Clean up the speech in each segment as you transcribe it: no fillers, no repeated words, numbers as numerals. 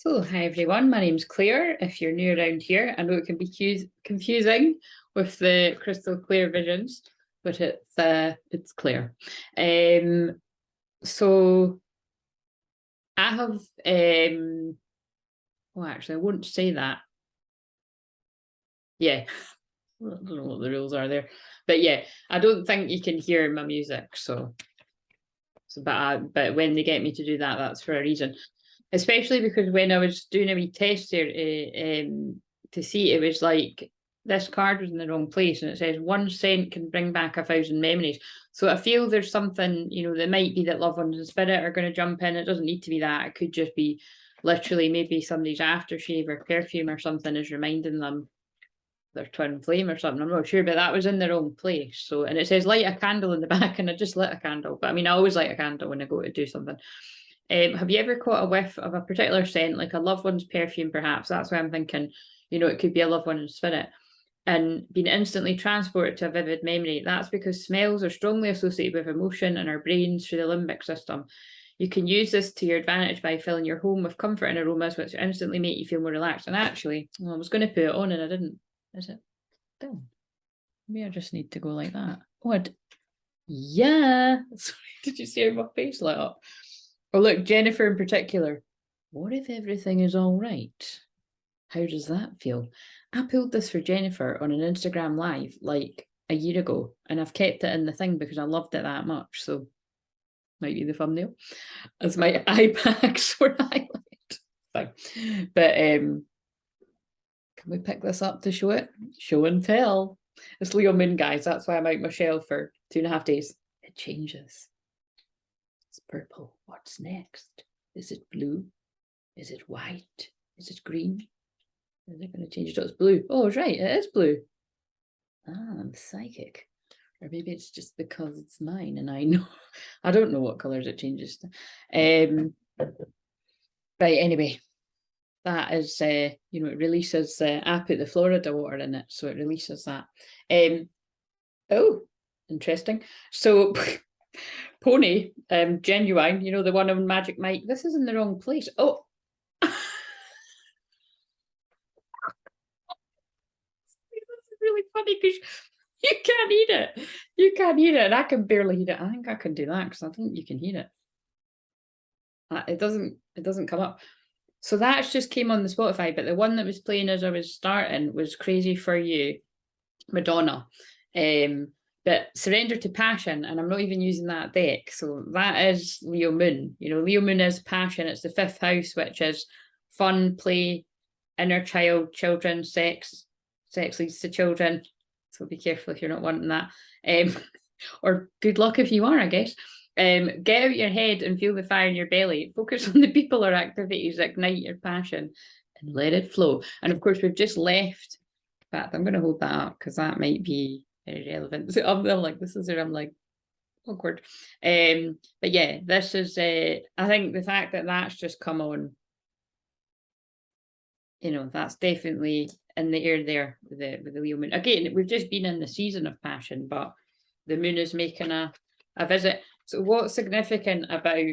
So, hi everyone, my name's Claire. If you're new around here, I know it can be confusing with the crystal clear visions, but it's Claire. So I have well, actually I won't say that. Yeah, I don't know what the rules are there, but yeah, I don't think you can hear my music. So but when they get me to do that, that's for a reason. Especially because when I was doing a wee test there to see, it was like this card was in the wrong place, and it says 1 cent can bring back 1,000 memories. So I feel there's something, that might be that loved ones and spirit are going to jump in. It doesn't need to be that. It could just be literally maybe somebody's aftershave or perfume or something is reminding them their twin flame or something. I'm not sure, but that was in the wrong place. So, and it says light a candle in the back, and I just lit a candle. But I mean, I always light a candle when I go to do something. Have you ever caught a whiff of a particular scent, like a loved one's perfume, perhaps? That's why I'm thinking, it could be a loved one in spirit, and been instantly transported to a vivid memory. That's because smells are strongly associated with emotion in our brains through the limbic system. You can use this to your advantage by filling your home with comfort and aromas, which instantly make you feel more relaxed. And actually, I was going to put it on and I didn't. Is it down? Maybe I just need to go like that. What? Yeah. Sorry, did you see how my face lit up? Oh, look, Jennifer in particular. What if everything is all right? How does that feel? I pulled this for Jennifer on an Instagram live like a year ago, and I've kept it in the thing because I loved it that much. So, might be the thumbnail. As my eye bags were highlighted. But can we pick this up to show it? Show and tell. It's Leo Moon, guys. That's why I'm out my shell for 2.5 days. It changes. It's purple. What's next? Is it blue? Is it white? Is it green? Is it going to change it? It's blue. Oh, it's right. It is blue. Ah, I'm psychic. Or maybe it's just because it's mine and I know. I don't know what colours it changes to. Right, anyway. That is, it releases, I put the Florida water in it, so it releases that. Oh, interesting. So, Pony, Genuine, the one on Magic Mike, this is in the wrong place. Oh. This is really funny because you can't eat it. You can't eat it, and I can barely eat it. I think I can do that because I think you can eat it. It doesn't come up. So that's just came on the Spotify, but the one that was playing as I was starting was Crazy for You, Madonna. But Surrender to Passion, and I'm not even using that deck. So that is Leo Moon. Leo Moon is passion. It's the 5th house, which is fun, play, inner child, children, sex. Sex leads to children. So be careful if you're not wanting that. Or good luck if you are, I guess. Get out your head and feel the fire in your belly. Focus on the people or activities that ignite your passion and let it flow. And of course, we've just left. In fact, I'm going to hold that up because that might be very relevant. So I'm like, this is where I'm like, awkward. But yeah, this is, I think the fact that that's just come on, that's definitely in the air there with the Leo moon. Again, we've just been in the season of passion, but the moon is making a visit. So what's significant about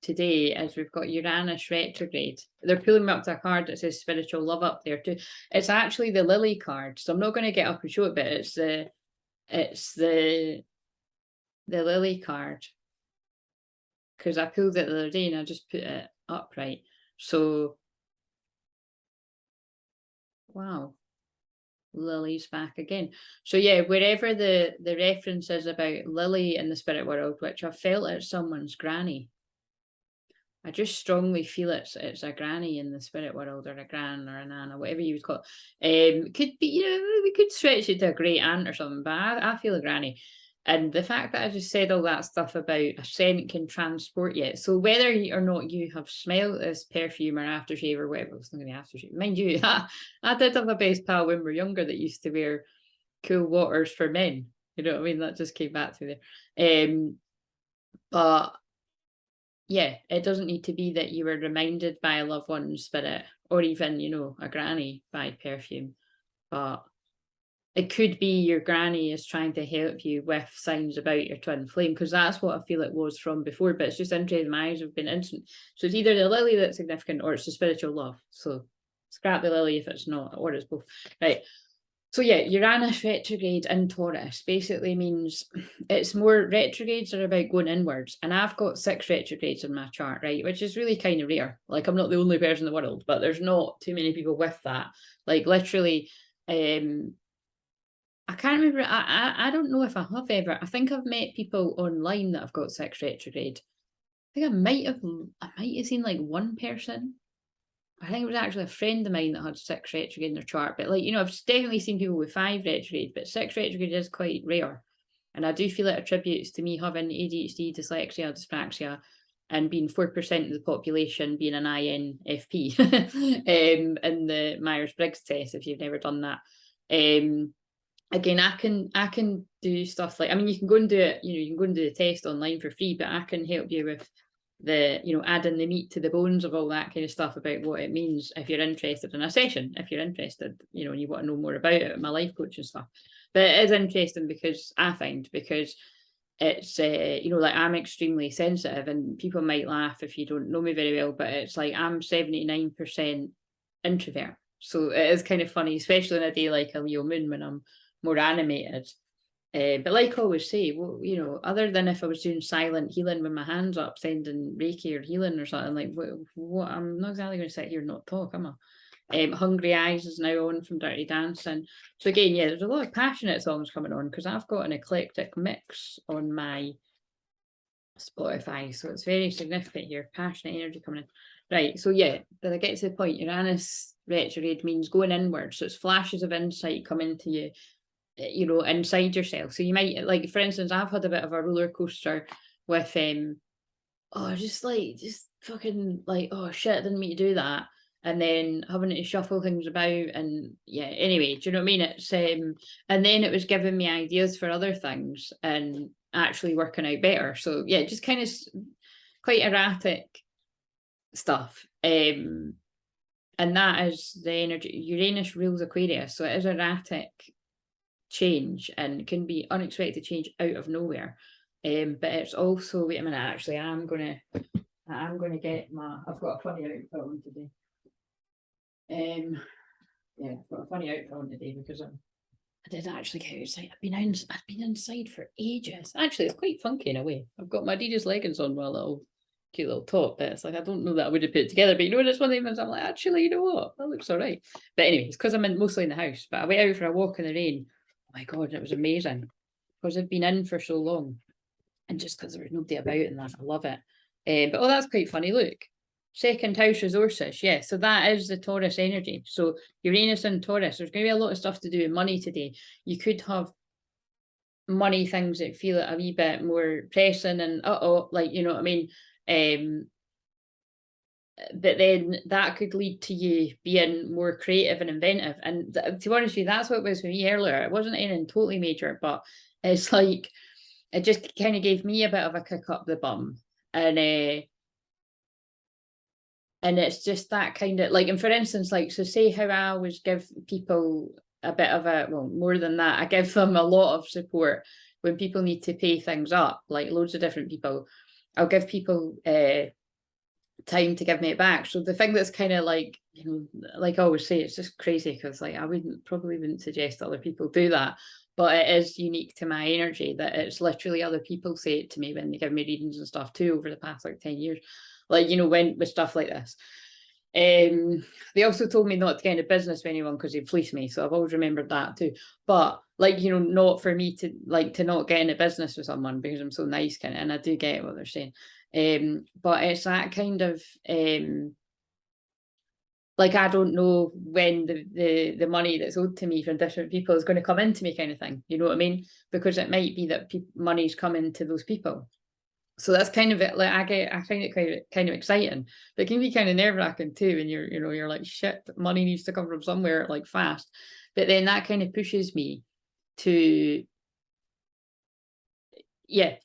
today is we've got Uranus retrograde. They're pulling me up to a card that says spiritual love up there too. It's actually the Lily card, so I'm not going to get up and show it, but it's the Lily card because I pulled it the other day and I just put it upright. So wow. Lily's back again. So yeah, wherever the reference is about Lily in the spirit world, which I felt it's someone's granny. I just strongly feel it's a granny in the spirit world, or a gran or a nana, whatever you would call it. Could be, we could stretch it to a great aunt or something, but I feel a granny. And the fact that I just said all that stuff about a scent can transport you. So whether or not you have smelled this perfume or aftershave or whatever, it's not going to be aftershave. Mind you, I did have a best pal when we were younger that used to wear cool waters for men. You know what I mean? That just came back through there. But yeah, it doesn't need to be that you were reminded by a loved one's spirit or even, a granny by perfume. But it could be your granny is trying to help you with signs about your twin flame, because that's what I feel it was from before. But it's just interesting, my eyes have been instant. So it's either the lily that's significant or it's the spiritual love. So scrap the lily if it's not, or it's both. Right. So yeah, Uranus retrograde in Taurus basically means it's more, retrogrades are about going inwards. And I've got 6 retrogrades in my chart, right? Which is really kind of rare. Like, I'm not the only person in the world, but there's not too many people with that. Like, literally, I can't remember. I don't know if I have ever. I think I've met people online that have got 6 retrograde. I think I might have seen like one person. I think it was actually a friend of mine that had 6 retrograde in their chart. But like, you know, I've definitely seen people with 5 retrograde, but 6 retrograde is quite rare. And I do feel it attributes to me having ADHD, dyslexia, dyspraxia, and being 4% of the population being an INFP in the Myers-Briggs test, if you've never done that. Again, I can do stuff like, I mean, you can go and do it, you know, you can go and do the test online for free, but I can help you with the, you know, adding the meat to the bones of all that kind of stuff about what it means if you're interested in a session, if you're interested, you know, and you want to know more about it, my life coach and stuff. But it is interesting because it's, you know, like, I'm extremely sensitive, and people might laugh if you don't know me very well, but it's like I'm 79% introvert. So it is kind of funny, especially on a day like a Leo moon when I'm more animated. But like I always say, well, you know, other than if I was doing silent healing with my hands up, sending Reiki or healing or something, like, what I'm not exactly going to sit here and not talk, am I? Hungry Eyes is now on from Dirty Dancing. So again, yeah, there's a lot of passionate songs coming on because I've got an eclectic mix on my Spotify. So it's very significant here, passionate energy coming in. Right, so yeah, did I get to the point? Uranus retrograde means going inward. So it's flashes of insight coming to you, you know, inside yourself. So you might, like, for instance, I've had a bit of a roller coaster with just fucking like, oh shit, I didn't mean to do that, and then having to shuffle things about, and yeah, anyway, do you know what I mean? It's and then it was giving me ideas for other things and actually working out better. So yeah, just kind of quite erratic stuff. And that is the energy. Uranus rules Aquarius, so it is erratic change and can be unexpected change out of nowhere. But it's also, wait a minute, actually, I'm gonna get I've got a funny outfit on today. Yeah, I've got a funny outfit on today because I did actually get outside. I've been inside for ages. Actually, it's quite funky in a way. I've got my Adidas leggings on with a little cute little top, but it's like, I don't know that I would have put it together, but you know, it's one of them, I'm like, actually, you know what, that looks all right. But anyway, it's because I'm mostly in the house, but I went out for a walk in the rain. Oh my God, it was amazing because I've been in for so long, and just because there was nobody about and that, I love it. But oh, that's quite funny. Look, 2nd house resources. Yeah, so that is the Taurus energy. So Uranus and Taurus, there's going to be a lot of stuff to do with money today. You could have money things that feel a wee bit more pressing and like, you know what I mean? But then that could lead to you being more creative and inventive. And to be honest with you, that's what it was for me earlier. It wasn't anything totally major, but it's like, it just kind of gave me a bit of a kick up the bum. And it's just that kind of like, and for instance, like, so say how I always give people a bit of a, well, more than that, I give them a lot of support when people need to pay things up, like loads of different people. I'll give people time to give me it back. So the thing that's kind of like, you know, like I always say, it's just crazy because like I probably wouldn't suggest other people do that, but it is unique to my energy that it's literally other people say it to me when they give me readings and stuff too over the past like 10 years, like, you know, when with stuff like this. They also told me not to get into business with anyone because they'd fleece me, so I've always remembered that too. But like, you know, not for me to not get into business with someone because I'm so nice, kind of, and I do get what they're saying. But it's that kind of like, I don't know when the money that's owed to me from different people is going to come into me, kind of thing. You know what I mean? Because it might be that money's coming to those people. So that's kind of it. Like, I find it kind of exciting. But it can be kind of nerve-wracking too when you're like, shit, money needs to come from somewhere, like, fast. But then that kind of pushes me to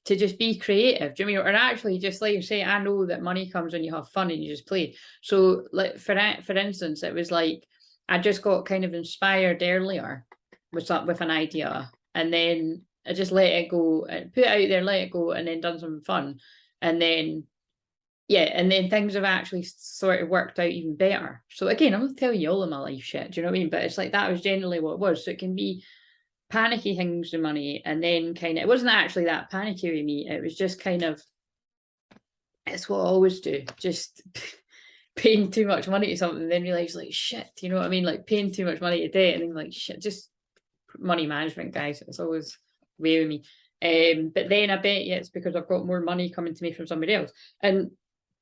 just be creative. Do you know what I mean? Or actually, just like you say, I know that money comes when you have fun and you just play. So like, for instance, it was like, I just got kind of inspired earlier with an idea, and then I just let it go and put it out there, let it go, and then done something fun, and then and then things have actually sort of worked out even better. So again, I'm not telling you all of my life shit, do you know what I mean? But it's like that was generally what it was. So it can be panicky things with money, and then kind of, it wasn't actually that panicky with me, it was just kind of, it's what I always do, just paying too much money to something and then realize like shit, you know what I mean, like paying too much money to debt and then like shit, just money management, guys, it's always way with me. But then I bet you it's because I've got more money coming to me from somebody else, and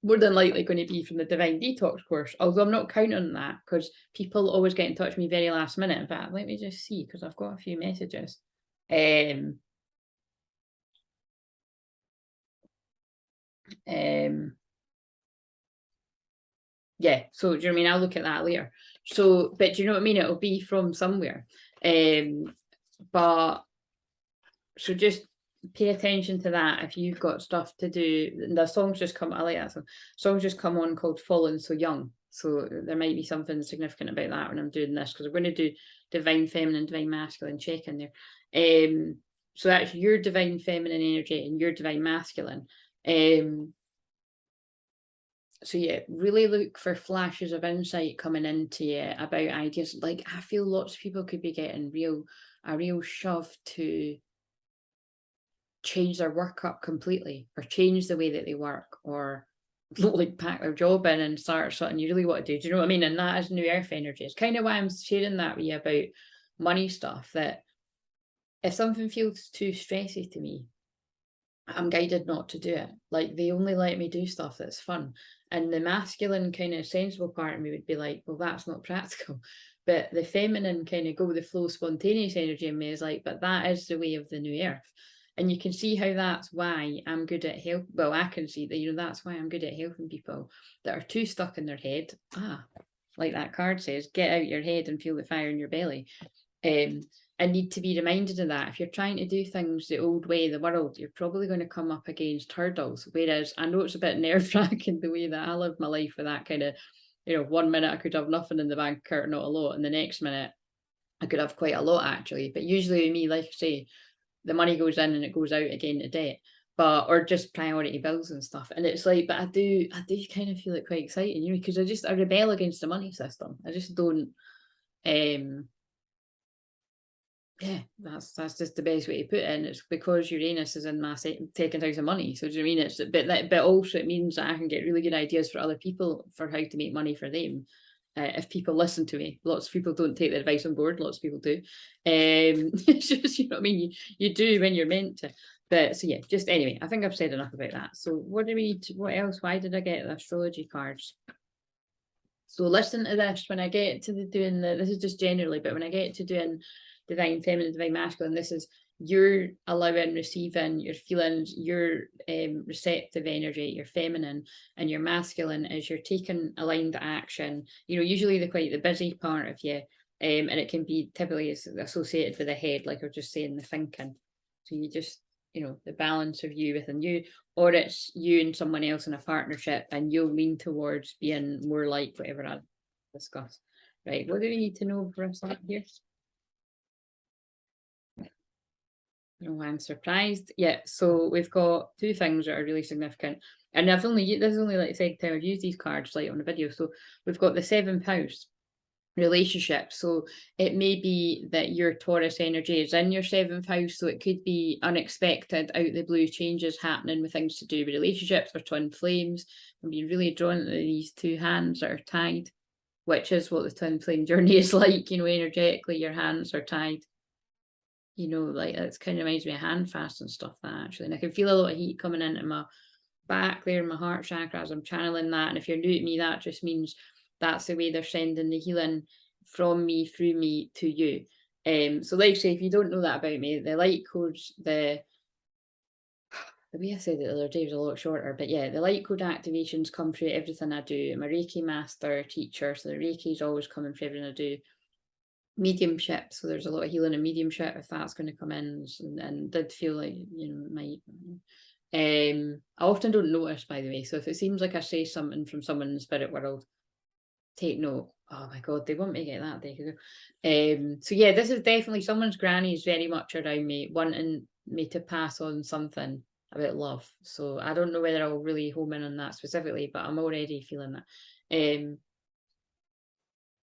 more than likely going to be from the Divine Detox course, although I'm not counting on that because people always get in touch with me very last minute. In fact, let me just see, because I've got a few messages. Yeah, so do you know what I mean? I'll look at that later. So, but do you know what I mean? It'll be from somewhere. But so just pay attention to that if you've got stuff to do. The song's just come, I like that song. Song's just come on called Fallen So Young. So there might be something significant about that when I'm doing this, because I'm going to do Divine Feminine, Divine Masculine check in there. So that's your Divine Feminine energy and your Divine Masculine. So yeah, really look for flashes of insight coming into you about ideas. Like I feel lots of people could be getting a real shove to change their work up completely, or change the way that they work, or like pack their job in and start something you really want to do. Do you know what I mean? And that is new earth energy. It's kind of why I'm sharing that with you about money stuff, that if something feels too stressy to me, I'm guided not to do it. Like they only let me do stuff that's fun. And the masculine kind of sensible part of me would be like, well, that's not practical. But the feminine kind of go with the flow, spontaneous energy in me is like, but that is the way of the new earth. And you can see how that's why I'm good at help. Well, I can see that, you know, that's why I'm good at helping people that are too stuck in their head. Like that card says, get out your head and feel the fire in your belly. I need to be reminded of that. If you're trying to do things the old way, the world, you're probably going to come up against hurdles. Whereas I know it's a bit nerve-wracking the way that I live my life with that kind of, you know, 1 minute I could have nothing in the bank account, not a lot, and the next minute I could have quite a lot actually. But usually with me, like I say, the money goes in and it goes out again to debt, or just priority bills and stuff. And it's like, but I do kind of feel it quite exciting, you know, because I rebel against the money system. I just don't. Yeah, that's just the best way to put it. And it's because Uranus is in my second house of money. So do you know what I mean? It's but also it means that I can get really good ideas for other people for how to make money for them. If people listen to me, lots of people don't take the advice on board. Lots of people do. It's just, you know what I mean. You do when you're meant to. But so yeah, just anyway, I think I've said enough about that. So what else? Why did I get the astrology cards? So listen to this when I get to this is just generally, but when I get to doing Divine Feminine, Divine Masculine, this is your allowing, receiving, your feelings, your receptive energy, your feminine, and your masculine is you're taking aligned action. You know, usually the busy part of you, and it can be typically associated with the head, like I was just saying, the thinking. So you just, you know, the balance of you within you, or it's you and someone else in a partnership and you'll lean towards being more like whatever I discuss. Right, what do we need to know for a start here? No, I'm surprised. Yeah, so we've got two things that are really significant. And this is only like the second time I've used these cards like on a video. So we've got the 7th house relationship. So it may be that your Taurus energy is in your 7th house. So it could be unexpected, out the blue changes happening with things to do with relationships or twin flames. And being really drawn to these two hands that are tied, which is what the twin flame journey is like, you know, energetically, your hands are tied. You know, like it's kind of reminds me of hand fast and stuff, that actually. And I can feel a lot of heat coming into my back there in my heart chakra as I'm channeling that. And if you're new to me, that just means that's the way they're sending the healing from me through me to you. So like I say, if you don't know that about me, the light codes, the way I said it the other day was a lot shorter, but yeah, the light code activations come through everything I do. I'm a Reiki master teacher, so the Reiki is always coming for everything I do. Mediumship, so there's a lot of healing and mediumship if that's going to come in, and did feel like, you know, it might. I often don't notice, by the way, so if it seems like I say something from someone in the spirit world, take note. Oh my God, they want me to get that day. So yeah, this is definitely someone's granny is very much around me, wanting me to pass on something about love. So I don't know whether I'll really home in on that specifically, but I'm already feeling that.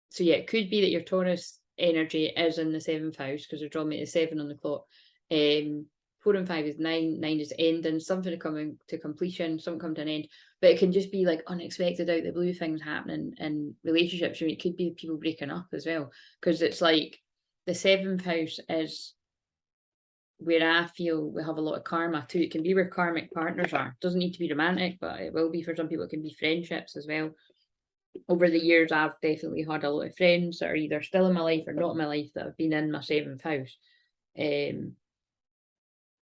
So yeah, it could be that your Taurus energy is in the 7th house because they're drawing me to 7 on the clock. 4 and 5 is 9. 9 is ending, something coming to completion, something coming to an end. But it can just be like unexpected, out the blue things happening in relationships. I mean, it could be people breaking up as well, because it's like the 7th house is where I feel we have a lot of karma too. It can be where karmic partners are. It doesn't need to be romantic, but it will be for some people. It can be friendships as well. Over the years, I've definitely had a lot of friends that are either still in my life or not in my life that have been in my 7th house,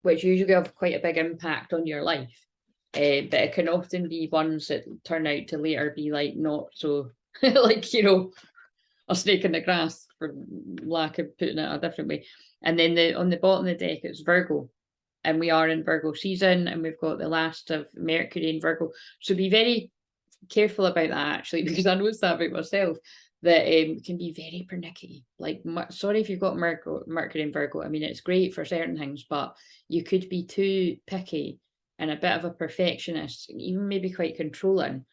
which usually have quite a big impact on your life. But it can often be ones that turn out to later be like not so, like, you know, a snake in the grass, for lack of putting it a different way. And then on the bottom of the deck, it's Virgo. And we are in Virgo season, and we've got the last of Mercury in Virgo. So be very careful about that, actually, because I noticed that about myself, that can be very pernickety. Like, sorry if you've got Mercury in Virgo. I mean, it's great for certain things, but you could be too picky and a bit of a perfectionist, even maybe quite controlling.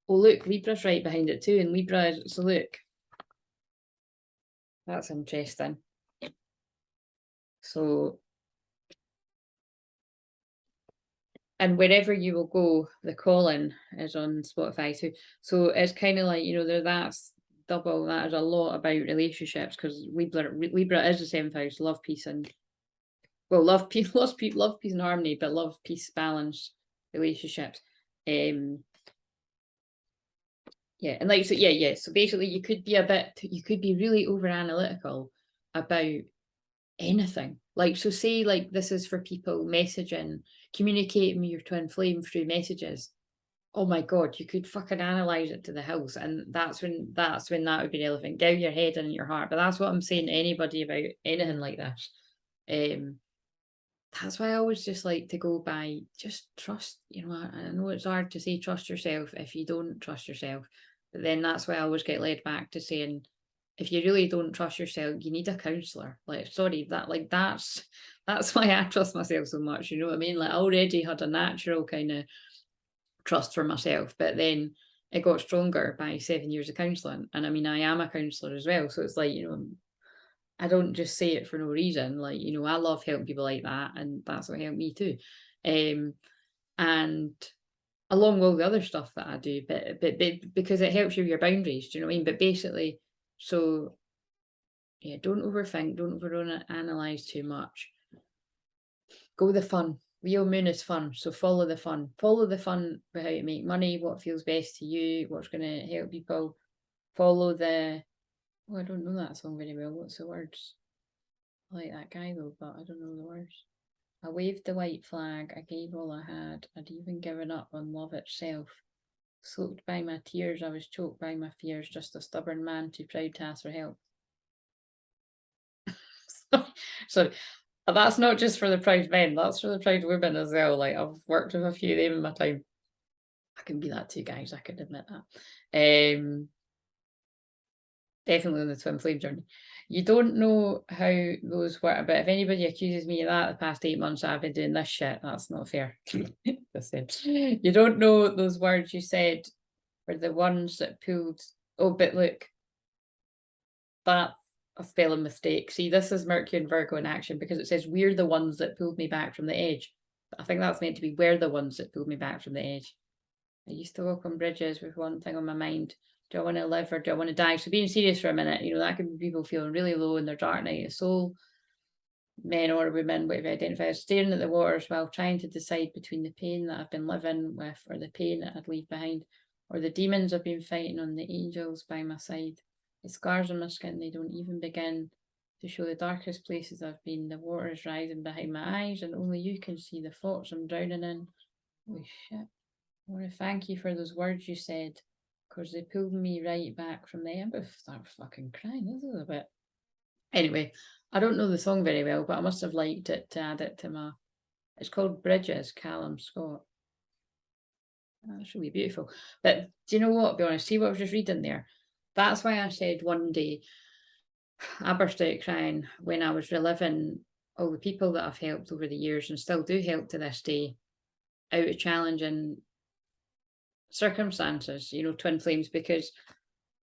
Oh, look, Libra's right behind it too, and Libra is, so look, that's interesting. So, and wherever you will go, the calling is on Spotify too. So it's kind of like, you know, that's double. That is a lot about relationships, because Libra is the 7th house, love, peace, and well, love, peace, love, peace, and harmony, but love, peace, balance, relationships. Yeah, and like, so yeah. So basically, you could be really over analytical about anything. Like, so say like this is for people messaging, communicating with your twin flame through messages. Oh my God, you could fucking analyze it to the hills, and that's when that would be relevant. Get out your head and your heart. But that's what I'm saying to anybody about anything like this. That's why I always just like to go by just trust. You know, I know it's hard to say trust yourself if you don't trust yourself, but then that's why I always get led back to saying, if you really don't trust yourself, you need a counselor. Like, sorry, that's why I trust myself so much. You know what I mean? Like, I already had a natural kind of trust for myself, but then it got stronger by 7 years of counselling. And I mean, I am a counsellor as well, so it's like, you know, I don't just say it for no reason. Like, you know, I love helping people like that, and that's what helped me too. And along with all the other stuff that I do, but because it helps you with your boundaries, do you know what I mean? But basically, so yeah, don't overthink, don't overanalyze too much. Go with the fun. Real moon is fun, so follow the fun. Follow the fun for how to make money, what feels best to you, what's going to help people. Follow the, oh, I don't know that song very well. What's the words? I like that guy though, but I don't know the words. I waved the white flag, I gave all I had, I'd even given up on love itself. Soaked by my tears, I was choked by my fears, just a stubborn man too proud to ask for help. Sorry, that's not just for the proud men, that's for the proud women as well. Like, I've worked with a few of them in my time. I can be that too, guys, I can admit that. Definitely on the twin flame journey. You don't know how those work, but if anybody accuses me of that the past 8 months I've been doing this shit, that's not fair. You don't know those words you said were the ones that pulled. Oh, but look, that's a spelling mistake. See, this is Mercury and Virgo in action, because it says we're the ones that pulled me back from the edge. But I think that's meant to be we're the ones that pulled me back from the edge. I used to walk on bridges with one thing on my mind. Do I want to live or do I want to die? So being serious for a minute, you know, that could be people feeling really low in their dark night of soul, men or women, whatever you identify as, staring at the waters while trying to decide between the pain that I've been living with or the pain that I'd leave behind, or the demons I've been fighting on the angels by my side. The scars on my skin, they don't even begin to show the darkest places I've been. The water is rising behind my eyes and only you can see the thoughts I'm drowning in. Holy shit. I want to thank you for those words you said, because they pulled me right back from the end. I'm start fucking crying. This is a bit. Anyway, I don't know the song very well, but I must have liked it to add it to my. It's called Bridges, Callum Scott. That's really beautiful. But do you know what? To be honest, see what I was just reading there. That's why I said one day, I burst out crying when I was reliving all the people that I've helped over the years and still do help to this day out of challenging circumstances, you know, twin flames, because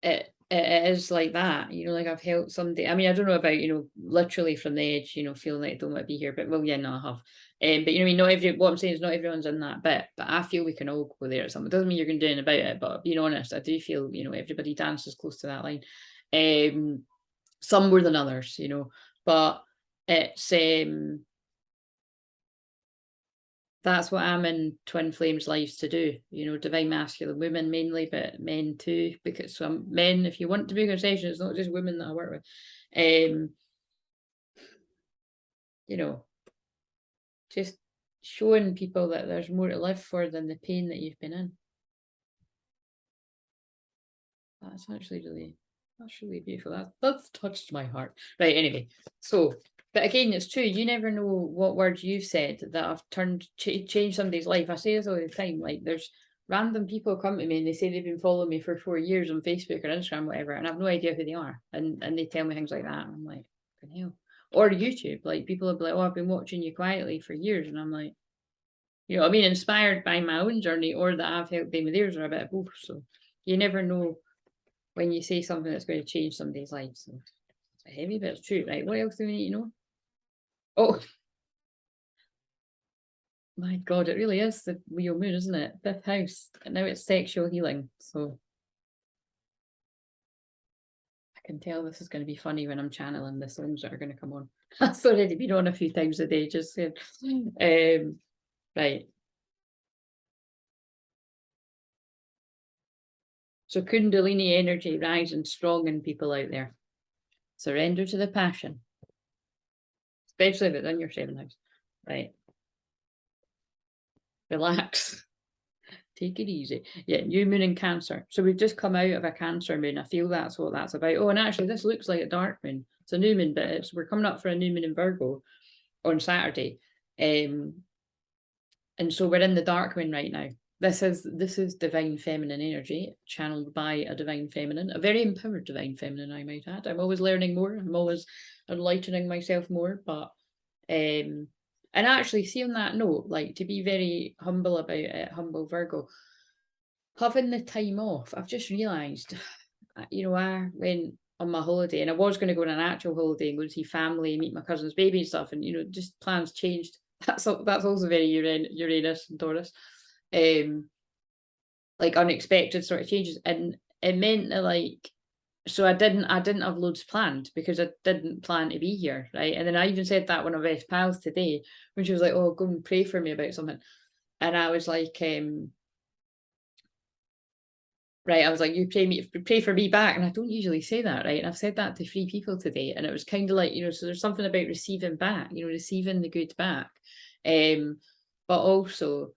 it is like that, you know, like I've helped somebody. I mean, I don't know about, you know, literally from the edge, you know, feeling like I don't want to be here, but well, yeah, no, I have. But you know, I mean, what I'm saying is not everyone's in that bit, but I feel we can all go there at something. It doesn't mean you're going to do anything about it, but being honest, I do feel, you know, everybody dances close to that line. Some more than others, you know, but it's that's what I'm in twin flames lives to do, you know, divine masculine women mainly, but men too, because some men, if you want to be a session, it's not just women that I work with. You know, just showing people that there's more to live for than the pain that you've been in. That's really beautiful. That's touched my heart. Right, anyway, so, but again, it's true, you never know what words you've said that have changed somebody's life. I say this all the time, like there's random people come to me and they say they've been following me for 4 years on Facebook or Instagram, whatever, and I have no idea who they are. And they tell me things like that. I'm like, fucking hell. Or YouTube, like people will be like, oh, I've been watching you quietly for years. And I'm like, you know, I mean, inspired by my own journey or that I've helped them with theirs, or a bit of both. So you never know when you say something that's going to change somebody's life. So it's heavy, but it's true, right? What else do we need to know? Oh, my God, it really is the Leo moon, isn't it? 5th house. And now it's sexual healing. So I can tell this is going to be funny when I'm channeling the songs that are going to come on. That's already been on a few times a day, just saying. Right. So Kundalini energy rising strong in people out there. Surrender to the passion. Especially if it's in your 7th house. Right. Relax. Take it easy. Yeah, new moon in Cancer. So we've just come out of a Cancer moon. I feel that's what that's about. Oh, and actually this looks like a dark moon. It's a new moon, but we're coming up for a new moon in Virgo on Saturday. And so we're in the dark moon right now. This is divine feminine energy channeled by a divine feminine, a very empowered divine feminine, I might add. I'm always learning more. I'm always enlightening myself more, but and actually, see on that note, like to be very humble about it, humble Virgo, having the time off, I've just realised, you know, I went on my holiday and I was going to go on an actual holiday and go to see family, meet my cousin's baby and stuff, and you know, just plans changed. That's also very Uranus and Taurus, like unexpected sort of changes, and it meant that like, so I didn't have loads planned because I didn't plan to be here, right? And then I even said that one of my best pals today when she was like, "Oh, go and pray for me about something," and I was like, right, I was like, "You pray for me back," and I don't usually say that, right? And I've said that to 3 people today, and it was kind of like, you know, so there's something about receiving back, you know, receiving the good back, but also,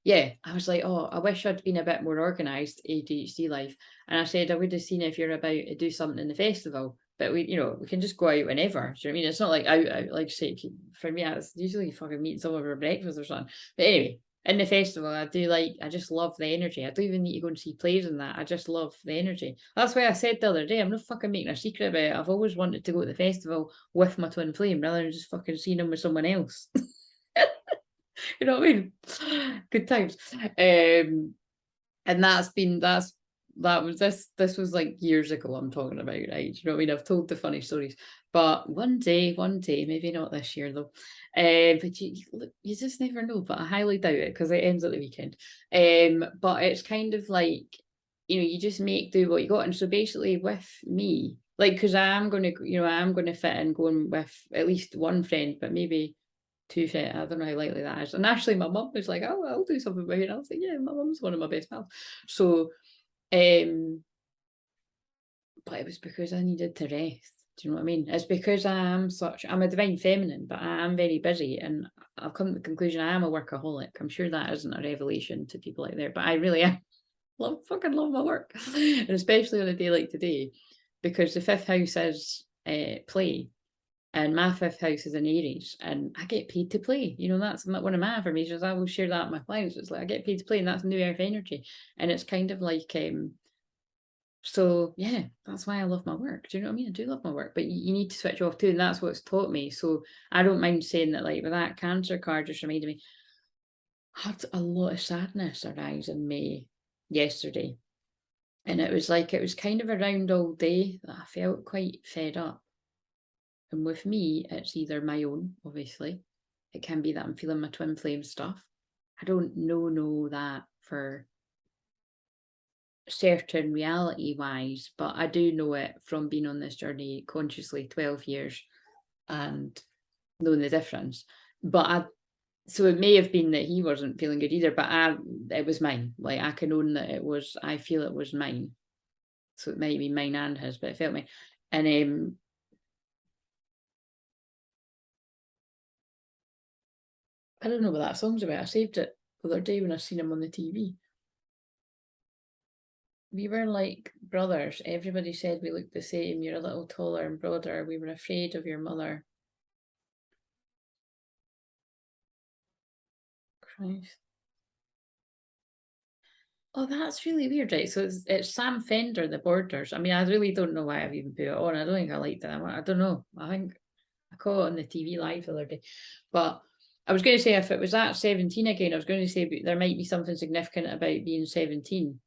yeah, I was like, oh, I wish I'd been a bit more organised, ADHD life. And I said I would have seen if you're about to do something in the festival, but we, you know, we can just go out whenever. Do you know what I mean? It's not like out, like say for me, it's usually fucking meeting someone for breakfast or something. But anyway, in the festival, I just love the energy. I don't even need to go and see plays and that. I just love the energy. That's why I said the other day, I'm not fucking making a secret about it. I've always wanted to go to the festival with my twin flame rather than just fucking seeing them with someone else. You know what I mean? Good times. And that was this was like years ago I'm talking about, right? You know what I mean? I've told the funny stories, but one day, maybe not this year though. But you just never know. But I highly doubt it because it ends at the weekend. But it's kind of like, you know, you just make do what you got. And so basically with me, like, because I'm going to fit in going with at least one friend, but maybe 2 friends. I don't know how likely that is. And actually my mum was like, oh, I'll do something with you. And I was like, yeah, my mum's one of my best pals. So but it was because I needed to rest. Do you know what I mean? It's because I'm a divine feminine, but I am very busy, and I've come to the conclusion I am a workaholic. I'm sure that isn't a revelation to people out there, but I really am. Fucking love my work. And especially on a day like today, because the 5th house is play. And my 5th house is in Aries, and I get paid to play. You know, that's one of my affirmations. I will share that with my clients. It's like I get paid to play, and that's new earth energy. And it's kind of like, so yeah, that's why I love my work. Do you know what I mean? I do love my work, but you need to switch off too, and that's what's taught me. So I don't mind saying that, like with that Cancer card just reminded me, I had a lot of sadness arise in me yesterday. And it was kind of around all day that I felt quite fed up. And with me, it's either my own, obviously. It can be that I'm feeling my twin flame stuff. I don't know that for certain reality wise, but I do know it from being on this journey consciously 12 years and knowing the difference. So it may have been that he wasn't feeling good either, but it was mine. Like I can own that I feel it was mine. So it might be mine and his, but it felt mine. And I don't know what that song's about. I saved it the other day when I seen him on the TV. We were like brothers. Everybody said we looked the same. You're a little taller and broader. We were afraid of your mother. Christ. Oh, that's really weird, right? So it's Sam Fender, The Borders. I mean, I really don't know why I've even put it on. I don't think I liked it. I don't know. I think I caught it on the TV live the other day. But I was going to say, if it was at 17 again, I was going to say there might be something significant about being 17.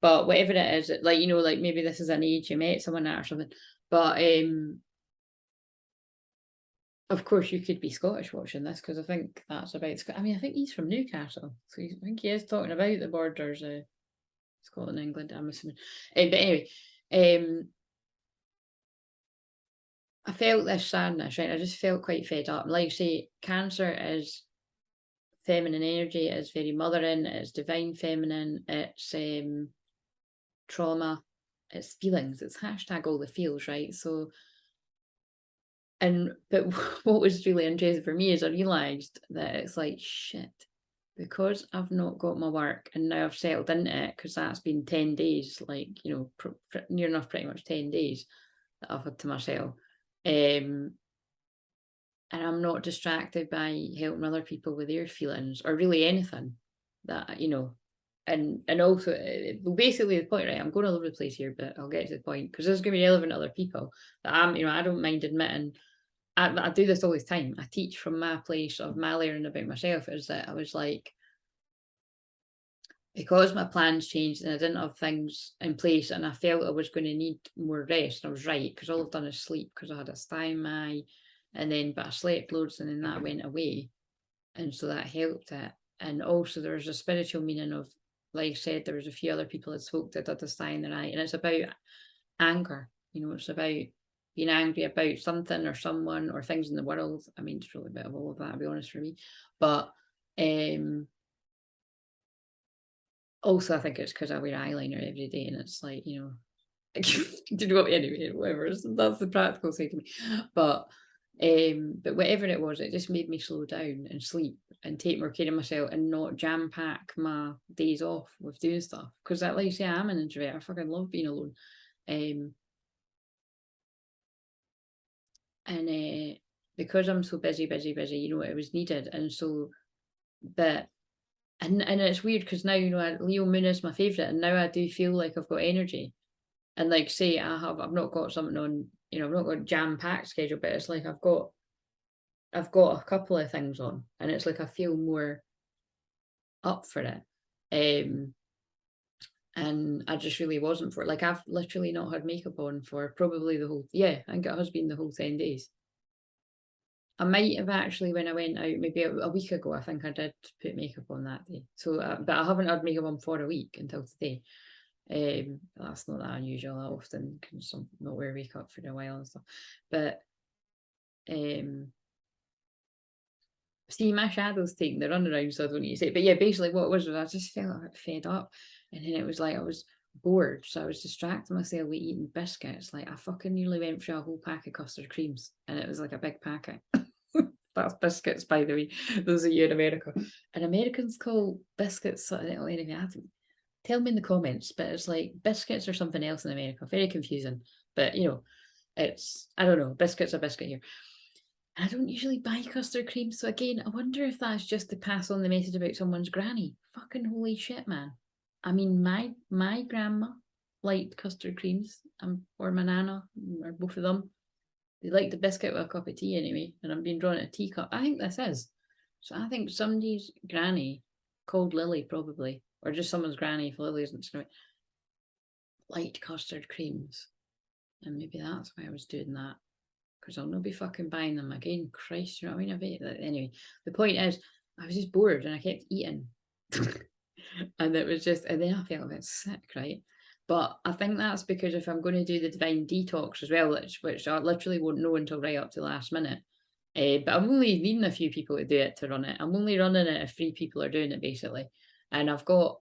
But whatever it is, like, you know, like maybe this is an age you met someone at or something. But of course, you could be Scottish watching this because I think that's about. I mean, I think he's from Newcastle, so I think he is talking about the borders, Scotland, England. I'm assuming. But anyway, I felt this sadness, right? I just felt quite fed up. Like I say, Cancer is feminine energy. It is very mothering. It's divine feminine. It's trauma. It's feelings. It's hashtag all the feels, right? So. But what was really interesting for me is I realised that it's like, shit, because I've not got my work and now I've settled into it, because that's been 10 days, like, you know, near enough pretty much 10 days that I've had to myself. And I'm not distracted by helping other people with their feelings or really anything that, you know, and also basically the point, right, I'm going all over the place here, but I'll get to the point because this is going to be relevant to other people, that you know, I don't mind admitting I do this all the time. I teach from my place of my learning about myself, is that I was like, because my plans changed and I didn't have things in place and I felt I was going to need more rest. And I was right, because all I've done is sleep, because I had a stymie but I slept loads and then that went away. And so that helped it. And also there was a spiritual meaning of, like I said, there was a few other people that spoke that did the stein and it's about anger. You know, it's about being angry about something or someone or things in the world. I mean, it's really a bit of all of that, to be honest, for me. But also I think it's because I wear eyeliner every day and it's like, you know, do you know what, anyway, whatever. That's the practical side of me. But whatever it was, it just made me slow down and sleep and take more care of myself and not jam pack my days off with doing stuff. Because like I say, I'm an introvert. I fucking love being alone. And because I'm so busy, you know, it was needed. And so, but and it's weird because now, you know, Leo Moon is my favourite, and now I do feel like I've got energy. And like say I've not got something on, you know, I've not got a jam-packed schedule, but it's like I've got a couple of things on, and it's like I feel more up for it. And I just really wasn't for it. Like I've literally not had makeup on for probably the whole, I think it has been the whole 10 days. I might have actually, when I went out maybe a week ago, I think I did put makeup on that day. So, but I haven't had makeup on for a week until today. That's not that unusual. I often can not wear makeup for a while and stuff. But see, my shadow's taking the run around, so I don't need to say it. But yeah, basically what it was I just felt a bit fed up. And then it was like I was bored, so I was distracting myself with eating biscuits. Like I fucking nearly went through a whole pack of custard creams, and it was like a big packet. That's biscuits, by the way. Those of you in America. And Americans call biscuits something. Anyway, tell me in the comments, but it's like biscuits or something else in America. Very confusing. But you know, it's, I don't know, biscuit's a biscuit here. I don't usually buy custard cream, so again, I wonder if that's just to pass on the message about someone's granny. Fucking holy shit, man. I mean, my grandma liked custard creams, or my nana, or both of them. They liked the biscuit with a cup of tea anyway, and I'm being drawn at a teacup. I think this is. So I think somebody's granny, called Lily probably, or just someone's granny if Lily isn't going to liked custard creams. And maybe that's why I was doing that. Because I'll not be fucking buying them again. Christ, you know what I mean? I bet that. Anyway, the point is, I was just bored and I kept eating. And it was just, and then I felt a bit sick, right? But I think that's because if I'm going to do the divine detox as well, which I literally won't know until right up to the last minute. But I'm only needing a few people to do it to run it. I'm only running it if 3 people are doing it basically. And I've got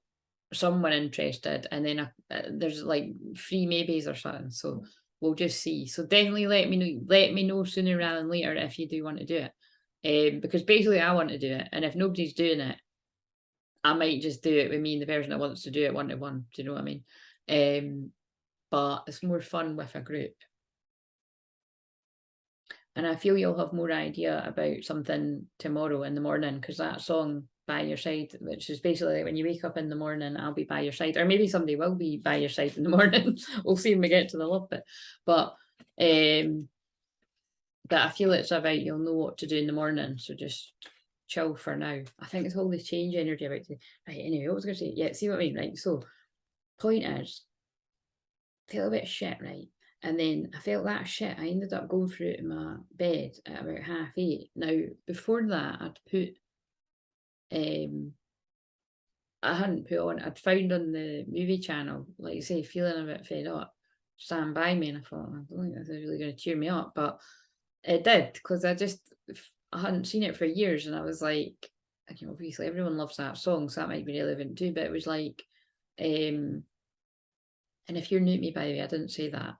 someone interested, and then there's like 3 maybes or something. So we'll just see. So definitely let me know sooner rather than later if you do want to do it. Because basically I want to do it, and if nobody's doing it, I might just do it with me and the person that wants to do it 1-to-1. Do you know what I mean? But it's more fun with a group. And I feel you'll have more idea about something tomorrow in the morning, because that song By Your Side, which is basically like when you wake up in the morning, I'll be by your side, or maybe somebody will be by your side in the morning. We'll see when we get to the love bit. But I feel it's about you'll know what to do in the morning, so just chill for now. I think it's all this change energy about today. Right, anyway, what was I going to say? Yeah, see what I mean? Right, so point is, I feel a bit shit, right? And then I felt that shit. I ended up going through it in my bed at about 8:30. Now, before that, I hadn't put on, I'd found on the movie channel, like you say, feeling a bit fed up, Stand By Me, and I thought, I don't think this is really going to cheer me up, but it did, because I hadn't seen it for years, and I was like, obviously everyone loves that song, so that might be relevant too, but it was like, and if you're new to me, by the way, I didn't say that.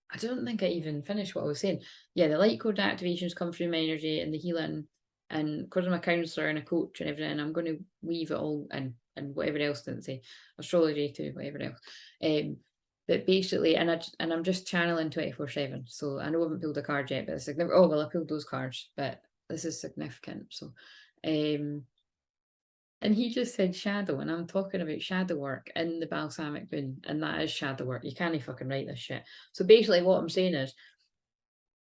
I don't think I even finished what I was saying. Yeah, the light code activations come through my energy and the healing, and because I'm a counsellor and a coach and everything, I'm going to weave it all in, and whatever else didn't say, astrology too, whatever else. But basically, and I'm just channeling 24/7. So I know I haven't pulled a card yet, but it's significant. Oh well, I pulled those cards, but this is significant. So, and he just said shadow, and I'm talking about shadow work in the balsamic moon, and that is shadow work. You can't fucking write this shit. So basically what I'm saying is,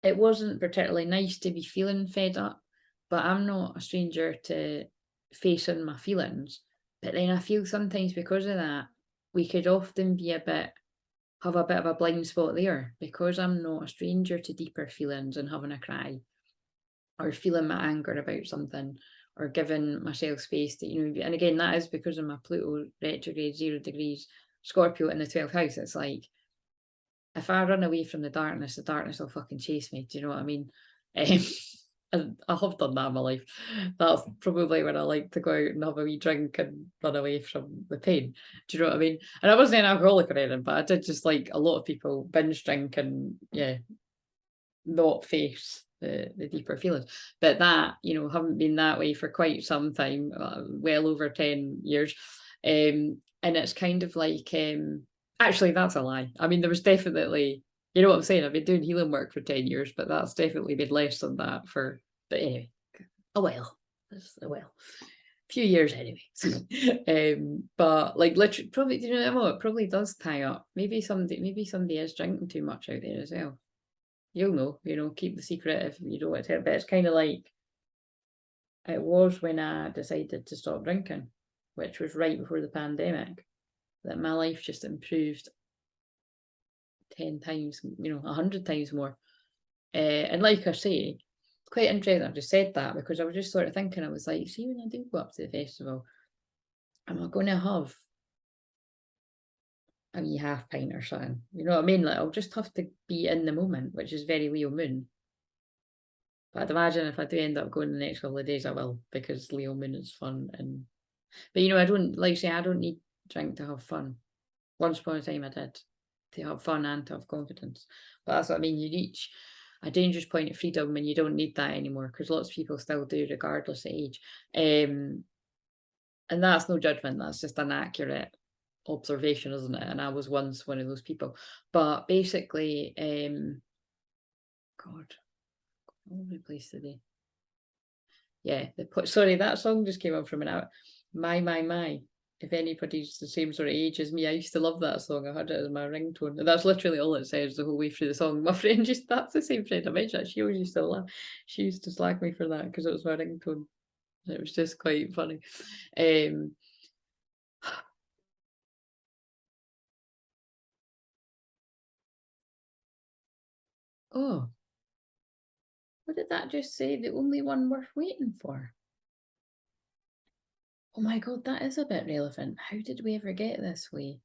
it wasn't particularly nice to be feeling fed up, but I'm not a stranger to facing my feelings. But then I feel sometimes because of that, we could often be have a bit of a blind spot there, because I'm not a stranger to deeper feelings and having a cry, or feeling my anger about something, or giving myself space to, and again, that is because of my Pluto retrograde 0 degrees Scorpio in the 12th house. It's like, if I run away from the darkness will fucking chase me. Do you know what I mean? And I have done that in my life. That's probably when I like to go out and have a wee drink and run away from the pain. Do you know what I mean? And I wasn't an alcoholic or anything, but I did just, like a lot of people, binge drink and, yeah, not face the deeper feelings. But that, haven't been that way for quite some time, well over 10 years. And it's kind of like, actually, that's a lie. I mean, there was definitely, you know what I'm saying? I've been doing healing work for 10 years, but that's definitely been less than that but anyway, a few years anyway. But like literally, probably, it probably does tie up. Maybe somebody is drinking too much out there as well. You'll know, keep the secret if you don't want to tell. But it's kind of like it was when I decided to stop drinking, which was right before the pandemic, that my life just improved 10 times, 100 times more. And like I say, it's quite interesting I've just said that, because I was just sort of thinking, I was like, see, when I do go up to the festival, am I going to have a wee half pint or something? You know what I mean? Like, I'll just have to be in the moment, which is very Leo moon. But I'd imagine if I do end up going the next couple of days, I will, because Leo moon is fun. But I don't, like say, I don't need drink to have fun. Once upon a time I did, to have fun and to have confidence. But that's what I mean, you reach a dangerous point of freedom when you don't need that anymore, because lots of people still do, regardless of age. And that's no judgment, that's just an accurate observation, isn't it? And I was once one of those people. But basically, God, all over the place today. Yeah, sorry, that song just came up from an hour. My. If anybody's the same sort of age as me, I used to love that song. I had it as my ringtone. And that's literally all it says the whole way through the song. My friend that's the same friend I mentioned. She always used to laugh. She used to slag me for that because it was my ringtone. It was just quite funny. Oh, what did that just say? The only one worth waiting for. Oh my God, that is a bit relevant. How did we ever get this way?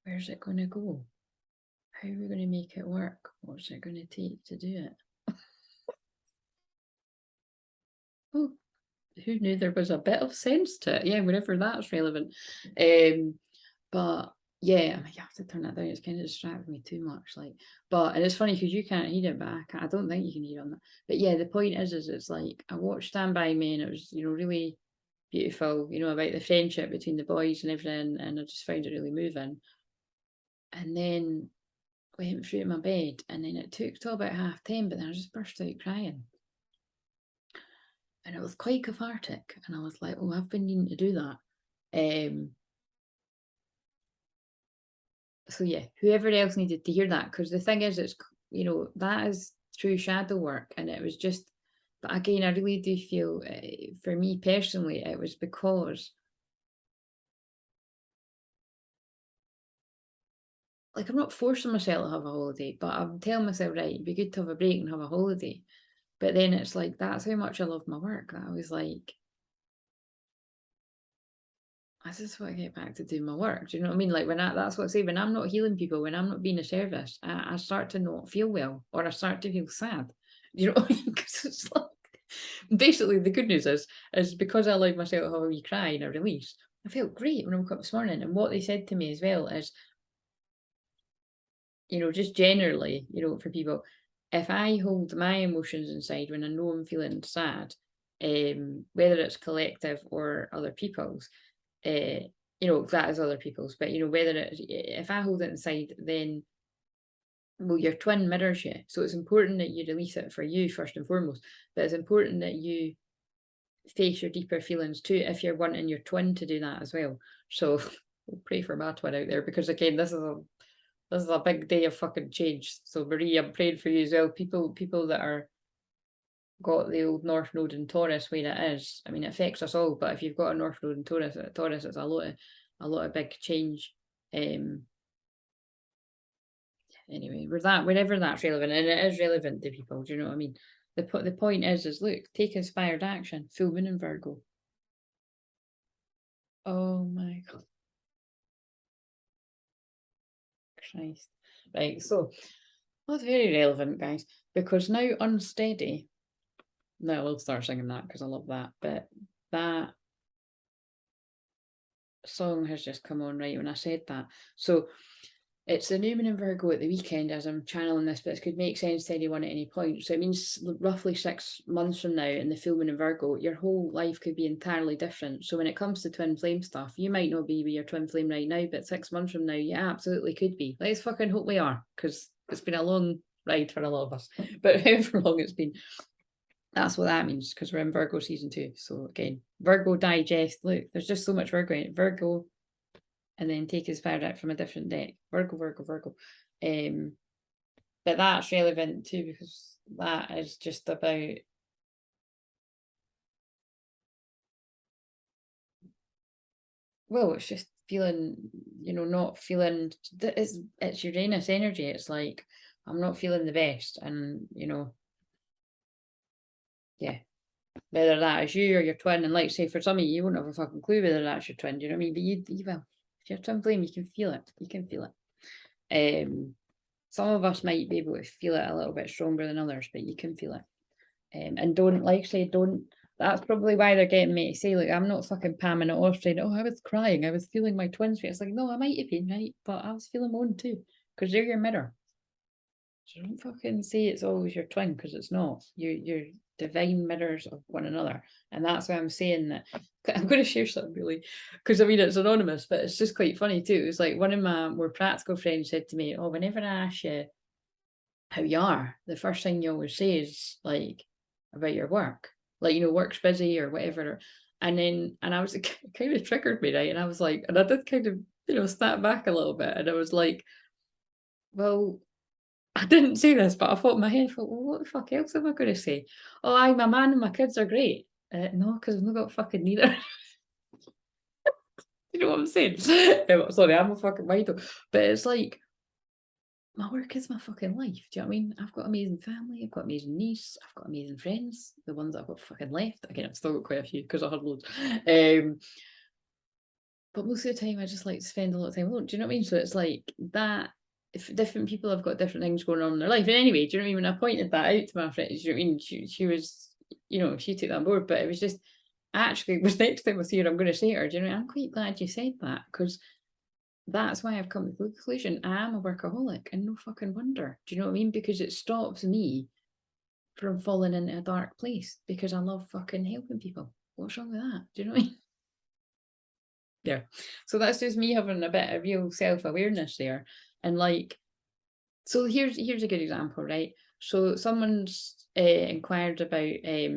Where's it going to go? How are we going to make it work? What's it going to take to do it? Oh, who knew there was a bit of sense to it? Yeah, whenever that's relevant. But yeah, you have to turn that down. It's kind of distracting me too much. And it's funny because you can't hear it, but I don't think you can hear on that. But yeah, the point is it's like I watched Stand By Me, and it was really beautiful, about the friendship between the boys and everything, and I just found it really moving. And then went through my bed, and then it took till about 10:30, but then I just burst out crying. And it was quite cathartic, and I was like, oh, I've been needing to do that. So yeah, whoever else needed to hear that, because the thing is, it's that is true shadow work, and it was just. But again, I really do feel, for me personally, it was because, I'm not forcing myself to have a holiday, but I'm telling myself, right, it'd be good to have a break and have a holiday. But then it's like, that's how much I love my work. That I was like, I just want to get back to doing my work. Do you know what I mean? That's what I say, when I'm not healing people, when I'm not being of service, I start to not feel well, or I start to feel sad. Do you know what I mean? Because it's like, basically the good news is because I allowed myself to have a wee cry and a release, I felt great when I woke up this morning. And what they said to me as well is, just generally, for people, if I hold my emotions inside when I know I'm feeling sad, whether it's collective or other people's, that is other people's, but whether if I hold it inside, then your twin mirrors you. So it's important that you release it for you first and foremost, but it's important that you face your deeper feelings too, if you're wanting your twin to do that as well. So we'll pray for my twin out there, because again, this is a big day of fucking change. So Marie, I'm praying for you as well. People that are got the old North Node in Taurus where it is. I mean, it affects us all, but if you've got a North Node in Taurus, it's a lot of big change. Anyway, whenever that's relevant, and it is relevant to people, do you know what I mean? The point is look, take inspired action. Full moon in Virgo. Oh my God. Christ. Right, so that's very relevant, guys, because now unsteady. No, I'll start singing that because I love that. But that song has just come on right when I said that. So it's the new moon in Virgo at the weekend as I'm channeling this, but it could make sense to anyone at any point. So it means roughly 6 months from now in the full moon in Virgo, your whole life could be entirely different. So when it comes to twin flame stuff, you might not be with your twin flame right now, but 6 months from now, you absolutely could be. Let's fucking hope we are, because it's been a long ride for a lot of us. But however long it's been, that's what that means, because we're in Virgo season 2. So again, Virgo digest. Look, there's just so much Virgo in it. Virgo, and then take inspired out from a different deck. Virgo. But that's relevant too, because that is just about it's just feeling, not feeling. It's Uranus energy. It's like, I'm not feeling the best, and yeah. Whether that is you or your twin, and like say for some of you won't have a fucking clue whether that's your twin, do you know what I mean? But you will. If you're twin flame, you can feel it. You can feel it. Some of us might be able to feel it a little bit stronger than others, but you can feel it. And don't, that's probably why they're getting me to say, like, I'm not fucking pamming it off saying, oh, I was crying, I was feeling my twin's face. It's like, no, I might have been, right? But I was feeling my own too, because they're your mirror. So don't fucking say it's always your twin, because it's not. You're divine mirrors of one another. And that's why I'm saying that. I'm going to share something really, because I mean, it's anonymous, but it's just quite funny too. It's like one of my more practical friends said to me, oh, whenever I ask you how you are, the first thing you always say is like about your work, like, you know, work's busy or whatever. And I was, it kind of triggered me, right? And I was like, and I did kind of, you know, snap back a little bit, and I was like, well, I didn't say this, but I thought in my head, well, what the fuck else am I going to say? Oh, my man and my kids are great. No, because I've not got fucking neither. You know what I'm saying? Sorry, I'm a fucking widow. But it's like, my work is my fucking life. Do you know what I mean? I've got amazing family, I've got amazing niece, I've got amazing friends, the ones that I've got fucking left. Again, I've still got quite a few because I had loads. But most of the time I just like to spend a lot of time alone. Do you know what I mean? So it's like that, if different people have got different things going on in their life. And anyway, do you know what I mean? When I pointed that out to my friend, do you know what I mean? She was, you know, she took that on board, but it was just, actually, was next time I see her, I'm going to say to her, do you know, I'm quite glad you said that, because that's why I've come to the conclusion I am a workaholic, and no fucking wonder. Do you know what I mean? Because it stops me from falling into a dark place, because I love fucking helping people. What's wrong with that? Do you know what I mean? Yeah. So that's just me having a bit of real self-awareness there. And like, so here's a good example, right? So someone's inquired about a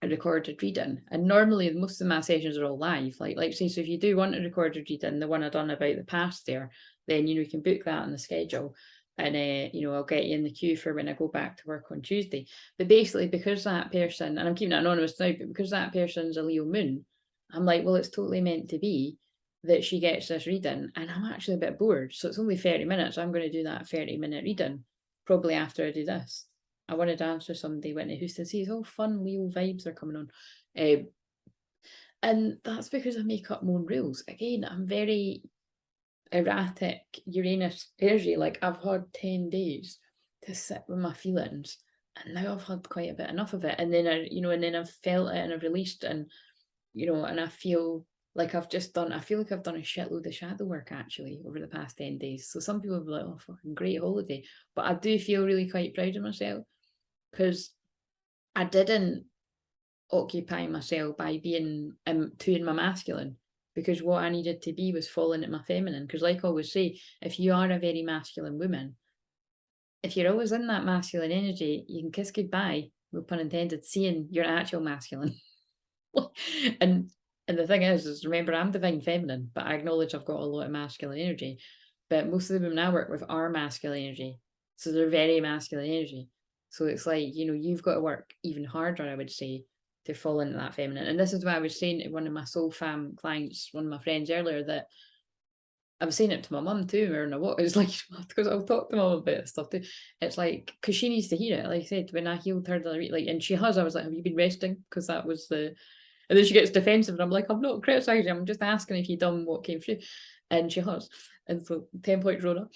recorded reading, and normally most of my sessions are all live, like say, so if you do want a recorded reading, the one I done about the past there, then, you know, you can book that on the schedule, and you know, I'll get you in the queue for when I go back to work on Tuesday. But basically, because that person, and I'm keeping it anonymous now, but because that person's a Leo moon, I'm like, well, it's totally meant to be that she gets this reading, and I'm actually a bit bored, so it's only 30 minutes. I'm going to do that 30-minute reading probably after I do this. I wanted to answer somebody Whitney Houston says, oh, fun Leo vibes are coming on. And that's because I make up my own rules. Again, I'm very erratic Uranus energy. Like, I've had 10 days to sit with my feelings, and now I've had quite a bit enough of it. And then I've felt it and I've released, and, you know, and I feel like I feel like I've done a shitload of shadow work actually over the past 10 days. So some people will be like, oh, fucking great holiday. But I do feel really quite proud of myself, because I didn't occupy myself by being too in my masculine, because what I needed to be was falling at my feminine. Because, like I always say, if you are a very masculine woman, if you're always in that masculine energy, you can kiss goodbye, no pun intended, seeing your actual masculine. and the thing is remember, I'm divine feminine, but I acknowledge I've got a lot of masculine energy. But most of the women I work with are masculine energy, so they're very masculine energy. So it's like, you know, you've got to work even harder, I would say, to fall into that feminine. And this is why I was saying to one of my soul fam clients, one of my friends earlier, that I was saying it to my mum too, or what, it's like, because I'll talk to mum about stuff too. It's like, because she needs to hear it. Like I said, when I healed her the other week, like, and she has, I was like, have you been resting? Because that was the, and then she gets defensive, and I'm like, I'm not criticising, I'm just asking if you done what came through. And she has. And so 10 point Rona.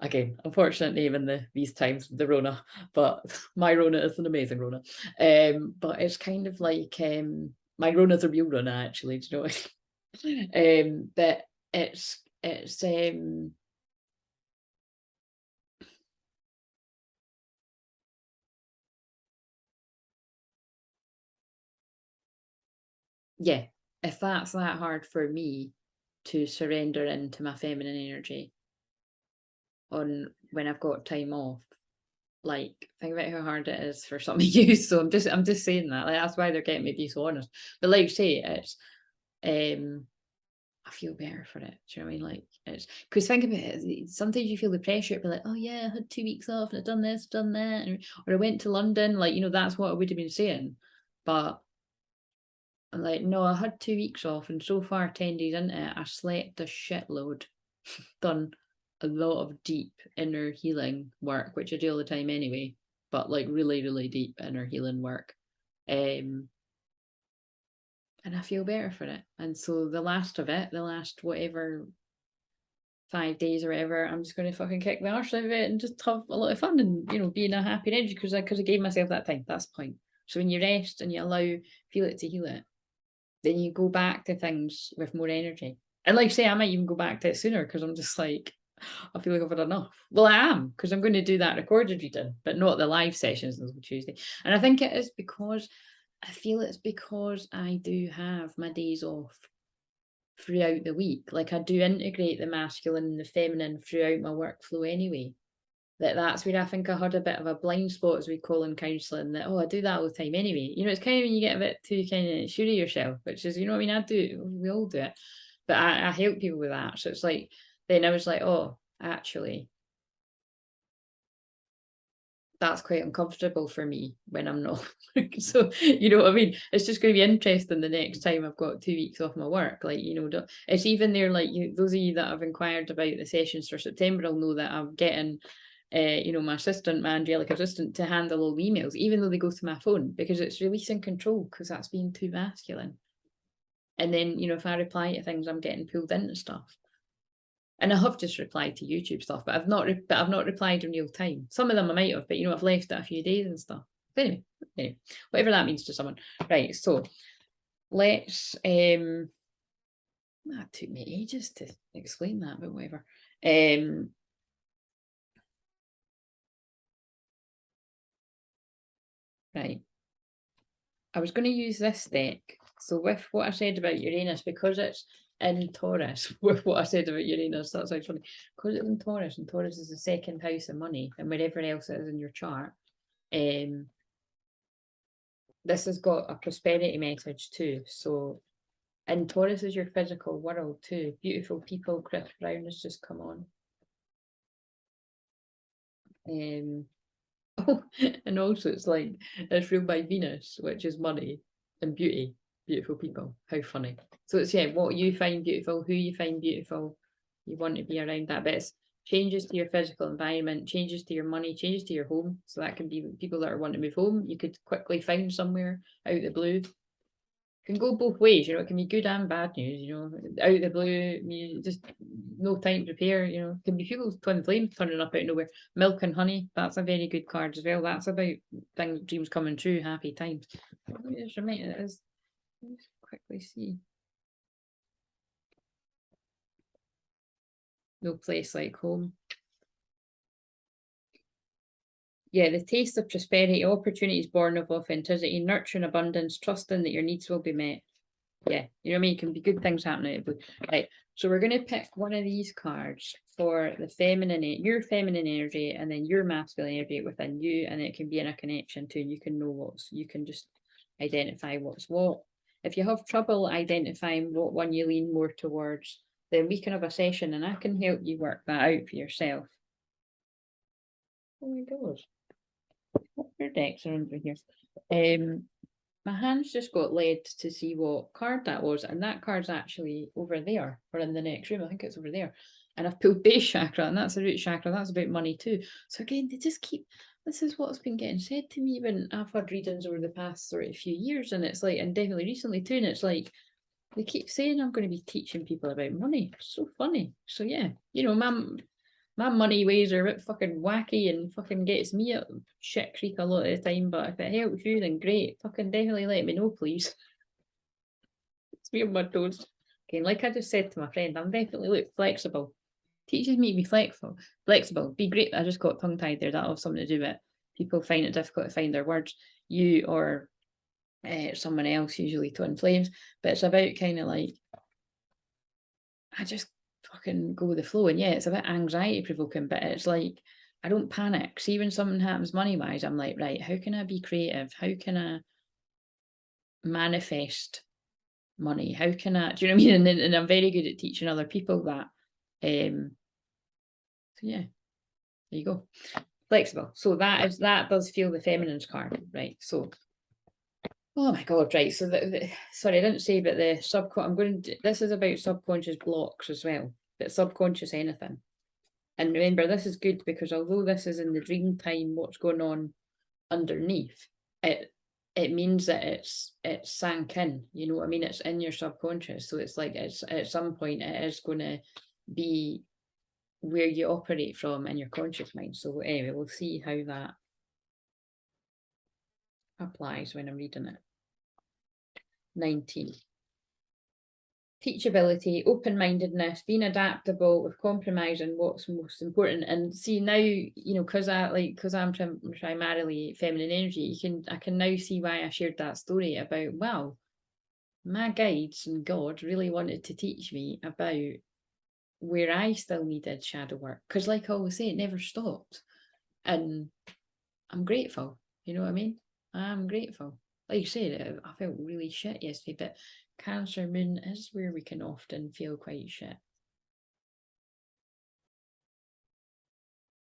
Again, unfortunate name in these times, the Rona, but my Rona is an amazing Rona. But it's kind of like, my Rona's a real Rona, actually, do you know? But it's yeah, if that's that hard for me to surrender into my feminine energy on when I've got time off, like, think about how hard it is for some of you. So I'm just saying that. Like, that's why they're getting me to be so honest. But like you say, it's I feel better for it. Do you know what I mean? Like, it's because think about it. Sometimes you feel the pressure, be like, oh yeah, I had 2 weeks off and I've done this, done that, or I went to London. Like, you know, that's what I would have been saying. But I'm like, no, I had 2 weeks off, and so far 10 days into it, I slept a shitload, done a lot of deep inner healing work, which I do all the time anyway, but like really, really deep inner healing work. And I feel better for it. And so the last whatever 5 days or whatever, I'm just going to fucking kick the arse out of it and just have a lot of fun, and, you know, be in a happy energy, because I gave myself that time. That's the point. So when you rest and you feel it to heal it, then you go back to things with more energy. And like I say, I might even go back to it sooner, because I'm just like, I feel like I've had enough. Well, I am, because I'm going to do that recorded reading, but not the live sessions until Tuesday. And I think it is because I do have my days off throughout the week. Like, I do integrate the masculine and the feminine throughout my workflow anyway. that's where I think I had a bit of a blind spot, as we call in counselling, that, oh, I do that all the time anyway. You know, it's kind of when you get a bit too kind of sure of yourself, which is, you know what I mean? I do, we all do it. But I help people with that. So it's like, then I was like, oh, actually, that's quite uncomfortable for me when I'm not. So, you know what I mean? It's just going to be interesting the next time I've got 2 weeks off my work. Like, you know, it's even there, like, those of you that have inquired about the sessions for September will know that I'm getting, you know, my assistant, my angelic assistant, to handle all the emails, even though they go to my phone, because it's releasing control, because that's being too masculine. And then, you know, if I reply to things, I'm getting pulled into stuff. And I have just replied to YouTube stuff, but I've not replied in real time. Some of them I might have, but you know, I've left it a few days and stuff. But anyway, whatever that means to someone. Right, so let's that took me ages to explain that, but whatever. Right. I was going to use this deck. So with what I said about Uranus, because it's in Taurus, with what I said about Uranus, that's sounds funny. Because it's in Taurus, and Taurus is the second house of money, and wherever else it is in your chart, this has got a prosperity message too. So, and Taurus is your physical world too. Beautiful people. Chris Brown has just come on. And also it's like, it's ruled by Venus, which is money and beauty. Beautiful people. How funny. So it's, yeah, what you find beautiful, who you find beautiful, you want to be around that. But it's changes to your physical environment, changes to your money, changes to your home. So that can be people that are wanting to move home. You could quickly find somewhere out of the blue. Can go both ways, you know, it can be good and bad news, you know, out of the blue, you just no time to prepare, you know, it can be people's twin flames turning up out of nowhere. Milk and honey, that's a very good card as well. That's about things, dreams coming true, happy times. Let me just remind it is. Let's quickly see. No place like home. Yeah, the taste of prosperity, opportunities born of authenticity, nurture and abundance, trusting that your needs will be met. Yeah, you know what I mean? It can be good things happening. Right, so we're going to pick one of these cards for the feminine, your feminine energy, and then your masculine energy within you, and it can be in a connection too. You can know you can just identify what's what. If you have trouble identifying what one you lean more towards, then we can have a session and I can help you work that out for yourself. Oh my God. What your decks are under here? My hands just got led to see what card that was, and that card's actually over there, or in the next room. I think it's over there. And I've pulled base chakra, and that's a root chakra. That's about money too. So again, they just keep. This is what's been getting said to me when I've had readings over the past sort of few years, and it's like, and definitely recently too. And it's like they keep saying I'm going to be teaching people about money. It's so funny. So yeah, you know, my money ways are a bit fucking wacky and fucking gets me up shit creek a lot of the time, but if it helps you, then great. Fucking definitely let me know, please. It's me on my toes. Okay, like I just said to my friend, I'm definitely flexible. Teaches me to be flexible. Flexible. Be great. I just got tongue tied there. That'll have something to do with it. People find it difficult to find their words. You or someone else, usually Twinflames. But it's about kind of like, I just fucking go with the flow. And yeah, it's a bit anxiety provoking, but it's like, I don't panic. See, when something happens money wise, I'm like, right, how can I be creative? How can I manifest money? How can I, do you know what I mean? And I'm very good at teaching other people that. So yeah, there you go. Flexible. So that does feel the feminine's card, right? So, oh my God, right. So sorry, I didn't say, but the subconscious, this is about subconscious blocks as well, but subconscious anything. And remember, this is good because although this is in the dream time, what's going on underneath, it means that it's sank in, you know what I mean? It's in your subconscious. So it's like it's at some point it is going to be where you operate from in your conscious mind. So anyway, we'll see how that applies when I'm reading it. 19. Teachability, open-mindedness, being adaptable with compromising what's most important. And see now, you know, because I'm primarily feminine energy, I can now see why I shared that story about, wow, my guides and God really wanted to teach me about where I still needed shadow work. Because like I always say, it never stopped. And I'm grateful, you know what I mean? I'm grateful. Like you said, I felt really shit yesterday, but Cancer Moon is where we can often feel quite shit.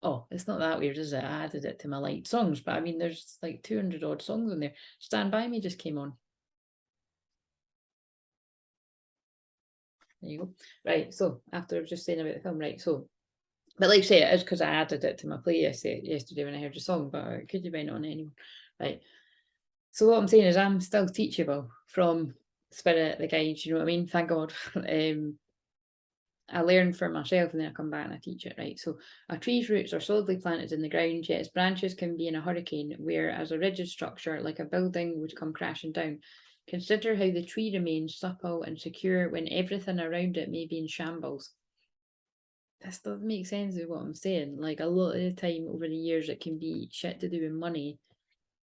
Oh, it's not that weird, is it? I added it to my light songs, but I mean, there's like 200 odd songs in there. Stand By Me just came on. There you go. Right, so after I was just saying about the film, right, so, but like I say, it is because I added it to my playlist yesterday when I heard the song, but it could have been on anyone. Right. So what I'm saying is I'm still teachable from Spirit, the guides, you know what I mean? Thank God. I learn for myself and then I come back and I teach it, right? So a tree's roots are solidly planted in the ground, yet its branches can be in a hurricane, whereas a rigid structure like a building would come crashing down. Consider how the tree remains supple and secure when everything around it may be in shambles. This doesn't make sense of what I'm saying. Like a lot of the time over the years, it can be shit to do with money,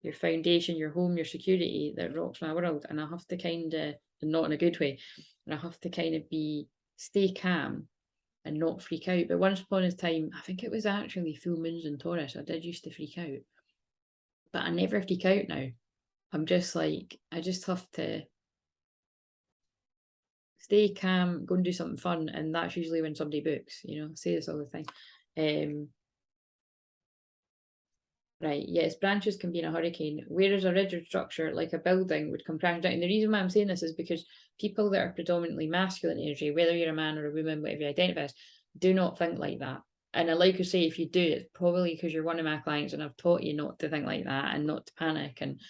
your foundation, your home, your security that rocks my world. And I have to kind of, and not in a good way, and I have to kind of stay calm and not freak out. But once upon a time, I think it was actually full moons in Taurus, I did used to freak out. But I never freak out now. I'm just like, I just have to stay calm, go and do something fun. And that's usually when somebody books, you know, I say this all the time. Right, yes, branches can be in a hurricane, whereas a rigid structure like a building would come crashing down. And the reason why I'm saying this is because people that are predominantly masculine energy, whether you're a man or a woman, whatever you identify as, do not think like that. And I like to say, if you do, it's probably because you're one of my clients and I've taught you not to think like that and not to panic. And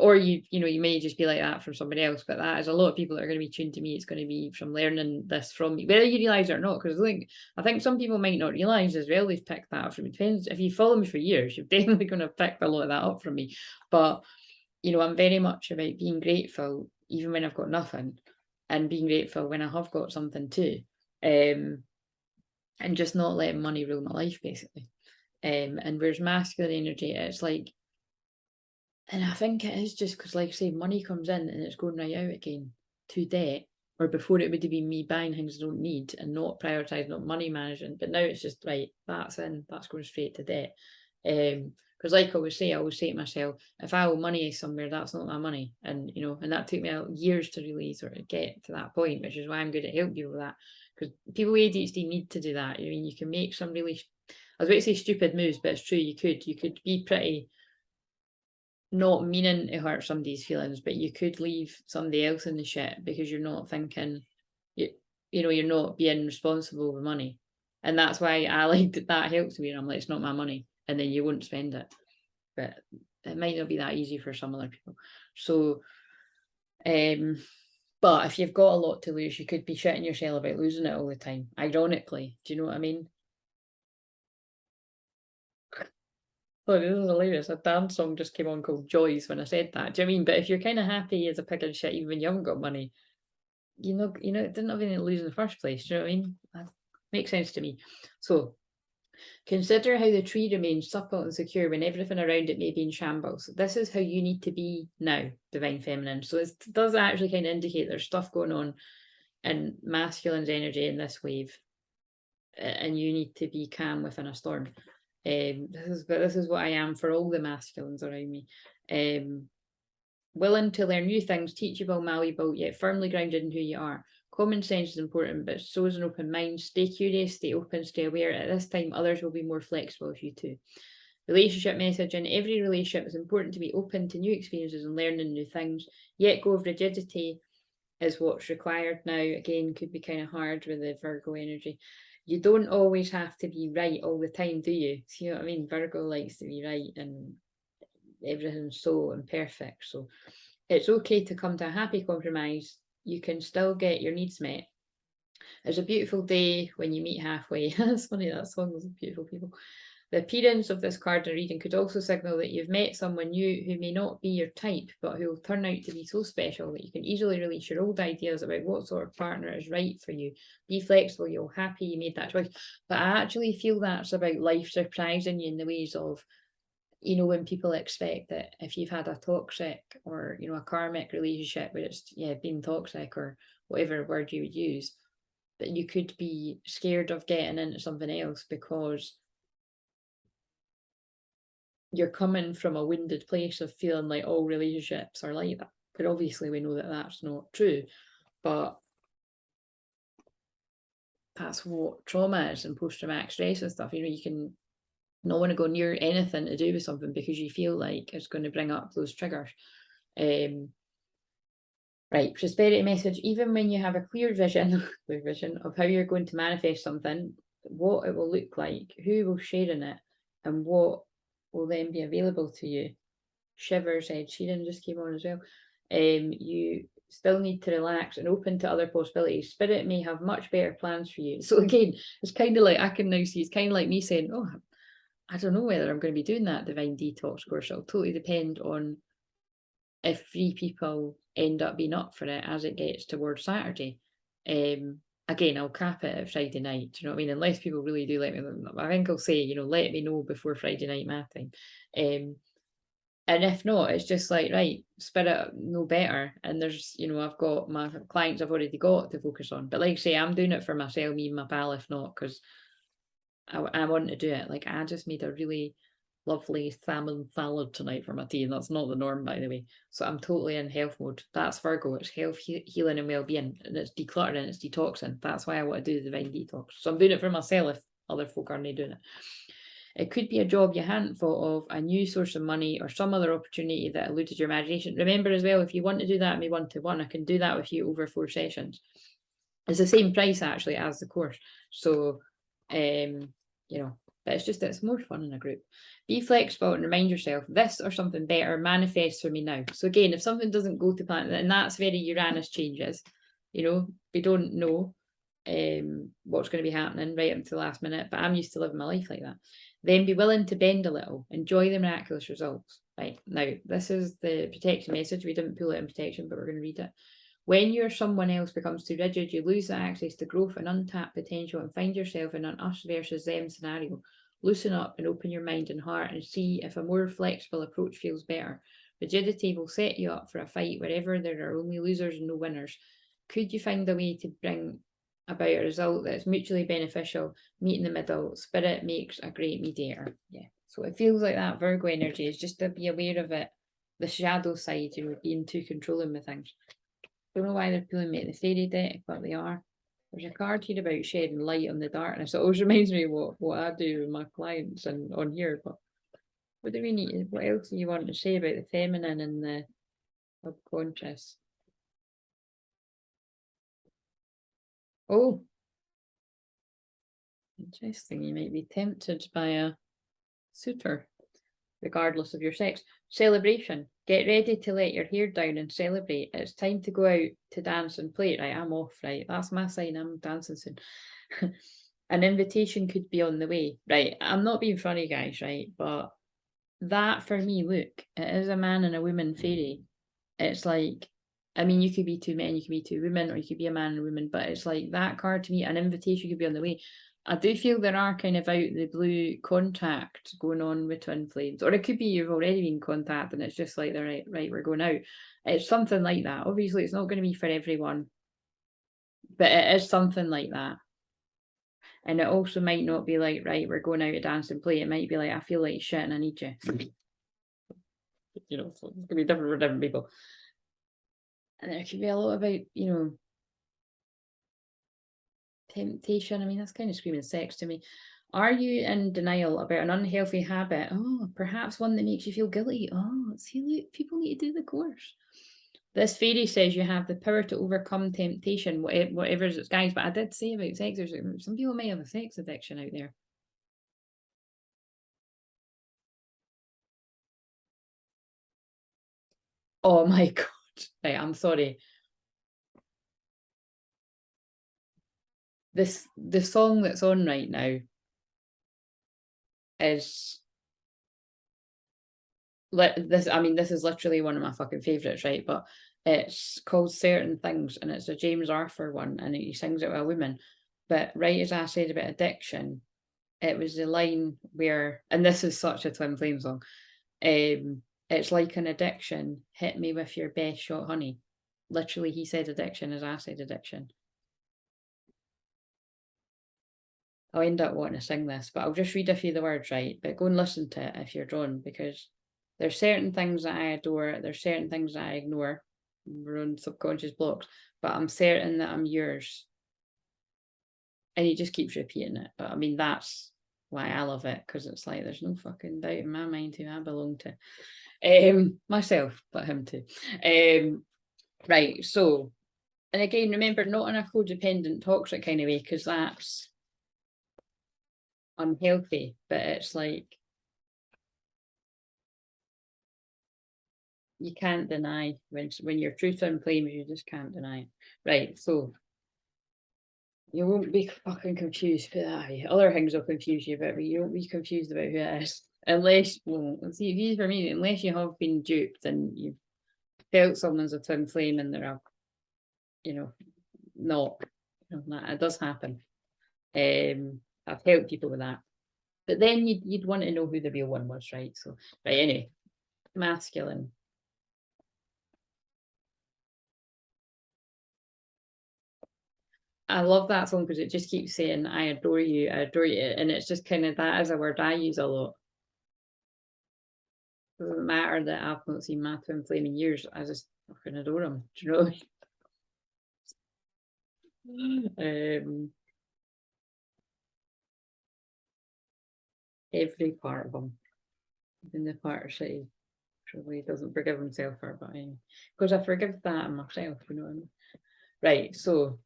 or you may just be like that from somebody else, but that is a lot of people that are going to be tuned to me. It's going to be from learning this from me, whether you realise it or not. Because I think some people might not realise as well they've picked that up from me. Depends if you follow me for years, you're definitely going to have picked a lot of that up from me. But you know, I'm very much about being grateful even when I've got nothing, and being grateful when I have got something too, and just not letting money rule my life basically. And whereas masculine energy, it's like. And I think it is just because, like I say, money comes in and it's going right out again to debt. Or before it would have been me buying things I don't need and not prioritising not money management. But now it's just right, that's in, that's going straight to debt. Because like I always say to myself, if I owe money somewhere, that's not my money. And you know, and that took me years to really sort of get to that point, which is why I'm good at helping people with that. Because people with ADHD need to do that. I mean, you can make some really, I was about to say stupid moves, but it's true, you could be pretty not meaning to hurt somebody's feelings, but you could leave somebody else in the shit because you're not thinking, you know, you're not being responsible with money. And that's why I like that helps me. And I'm like, it's not my money. And then you won't spend it. But it might not be that easy for some other people. So, but if you've got a lot to lose, you could be shitting yourself about losing it all the time. Ironically, do you know what I mean? Oh, this is hilarious. A dance song just came on called Joys when I said that. Do you know what I mean? But if you're kind of happy as a pig in shit, even when you haven't got money, you know, it didn't have anything to lose in the first place. Do you know what I mean? That makes sense to me. So consider how the tree remains supple and secure when everything around it may be in shambles. This is how you need to be now, Divine Feminine. So it does actually kind of indicate there's stuff going on in masculine's energy in this wave. And you need to be calm within a storm. This is what I am for all the masculines around me. Willing to learn new things, teachable, malleable, yet firmly grounded in who you are. Common sense is important, but so is an open mind. Stay curious, stay open, stay aware. At this time, others will be more flexible with you too. Relationship message: in every relationship, it's important to be open to new experiences and learning new things. Yet go of rigidity is what's required now. Again, could be kind of hard with the Virgo energy. You don't always have to be right all the time, do you? See what I mean? Virgo likes to be right and everything's so imperfect. So it's okay to come to a happy compromise. You can still get your needs met. It's a beautiful day when you meet halfway. It's funny, that song was Beautiful People. The appearance of this card in reading could also signal that you've met someone new who may not be your type, but who will turn out to be so special that you can easily release your old ideas about what sort of partner is right for you. Be flexible, you're happy you made that choice. But I actually feel that's about life surprising you in the ways of, you know, when people expect that if you've had a toxic or, you know, a karmic relationship where it's, being toxic or whatever word you would use, that you could be scared of getting into something else because you're coming from a wounded place of feeling like all relationships are like that. But obviously we know that that's not true. But that's what trauma is and post-traumatic stress and stuff. You know, you can not want to go near anything to do with something because you feel like it's going to bring up those triggers. Right, prosperity message. Even when you have a clear vision of how you're going to manifest something, what it will look like, who will share in it, and what will then be available to you. Shivers, Ed Sheeran just came on as well. You still need to relax and open to other possibilities. Spirit may have much better plans for you. So again, it's kind of like, I can now see, it's kind of like me saying, oh, I don't know whether I'm going to be doing that divine detox course. It'll totally depend on if 3 people end up being up for it as it gets towards Saturday. Again, I'll cap it at Friday night. Do you know what I mean? Unless people really do let me know. I think I'll say, you know, let me know before Friday night math time. And if not, it's just like, right, spirit know better. And there's, you know, I've got my clients I've already got to focus on. But like I say, I'm doing it for myself, me and my pal, if not, because I want to do it. Like, I just made a really lovely salmon salad tonight for my tea, and that's not the norm, by the way. So I'm totally in health mode. That's Virgo. It's health, healing, and well-being, and it's decluttering, it's detoxing. That's why I want to do the divine detox. So I'm doing it for myself if other folk aren't doing it. It could be a job you hadn't thought of, a new source of money, or some other opportunity that eluded your imagination. Remember as well, if you want to do that me one-to-one, I can do that with you over 4 sessions. It's the same price actually as the course. So, you know, but it's more fun in a group. Be flexible and remind yourself this or something better manifests for me now. So again, if something doesn't go to plan, and that's very Uranus changes, you know, we don't know what's going to be happening right until the last minute, but I'm used to living my life like that. Then be willing to bend a little, enjoy the miraculous results. Right, now this is the protection message. We didn't pull it in protection, but we're going to read it. When you're someone else becomes too rigid, you lose the access to growth and untapped potential and find yourself in an us versus them scenario. Loosen up and open your mind and heart and see if a more flexible approach feels better. Rigidity will set you up for a fight wherever there are only losers and no winners. Could you find a way to bring about a result that's mutually beneficial? Meet in the middle. Spirit makes a great mediator. Yeah. So it feels like that Virgo energy is just to be aware of it. The shadow side, you know, being too controlling with things. Don't know why they're pulling me at the fairy deck, but they are. There's a card here about shedding light on the darkness. It always reminds me of what I do with my clients and on here. But what do we need? What else do you want to say about the feminine and the subconscious? Oh, interesting. You might be tempted by a suitor, regardless of your sex. Celebration. Get ready to let your hair down and celebrate. It's time to go out to dance and play. Right, I'm off, right? That's my sign. I'm dancing soon. An invitation could be on the way. Right, I'm not being funny, guys, right? But that for me, look, it is a man and a woman fairy. It's like, I mean, you could be 2 men, you could be 2 women, or you could be a man and a woman, but it's like that card to me, an invitation could be on the way. I do feel there are kind of out the blue contact going on with Twinflames, or it could be you've already been contacted and it's just like, all right, we're going out. It's something like that. Obviously, it's not going to be for everyone, but it is something like that. And it also might not be like, right, we're going out to dance and play. It might be like, I feel like shit and I need you. You know, so it's going to be different for different people. And there could be a lot about, you know, temptation. I mean, that's kind of screaming sex to me. Are you in denial about an unhealthy habit? Oh, perhaps one that makes you feel guilty. Oh, see, look, people need to do the course. This fairy says you have the power to overcome temptation, whatever it's guys. But I did say about sex, there's some people may have a sex addiction out there. Oh my God. Right, I'm sorry. The song that's on right now is this. I mean, this is literally one of my fucking favorites, right? But it's called Certain Things, and it's a James Arthur one, and he sings it with a woman. But right as I said about addiction, it was the line where, and this is such a Twinflames song. It's like an addiction. Hit me with your best shot, honey. Literally, he said addiction as I said addiction. I'll end up wanting to sing this, but I'll just read a few of the words, right? But go and listen to it if you're drawn, because there's certain things that I adore, there's certain things that I ignore, my own subconscious blocks, but I'm certain that I'm yours. And he just keeps repeating it. But I mean, that's why I love it, because it's like there's no fucking doubt in my mind who I belong to. Myself, but him too. Right, so, and again, remember, not in a codependent, toxic kind of way, because that's unhealthy, but it's like you can't deny when you're true twin flames, you just can't deny it. Right, so you won't be fucking confused by that. Other things will confuse you, but you won't be confused about who it is. Unless, well, see, these for me, unless you have been duped and you've felt someone's a twin flame and they're a, not, that it does happen. I've helped people with that. But then you'd want to know who the real one was, right? So, right, anyway, masculine. I love that song because it just keeps saying, I adore you, and it's just kind of, that is a word I use a lot. It doesn't matter that I've not seen my twin flame in years, I just fucking adore him. Do you know? Every part of him, even the part of shitty, probably doesn't forgive himself for, but because I forgive that in myself, you know what I mean? Right, so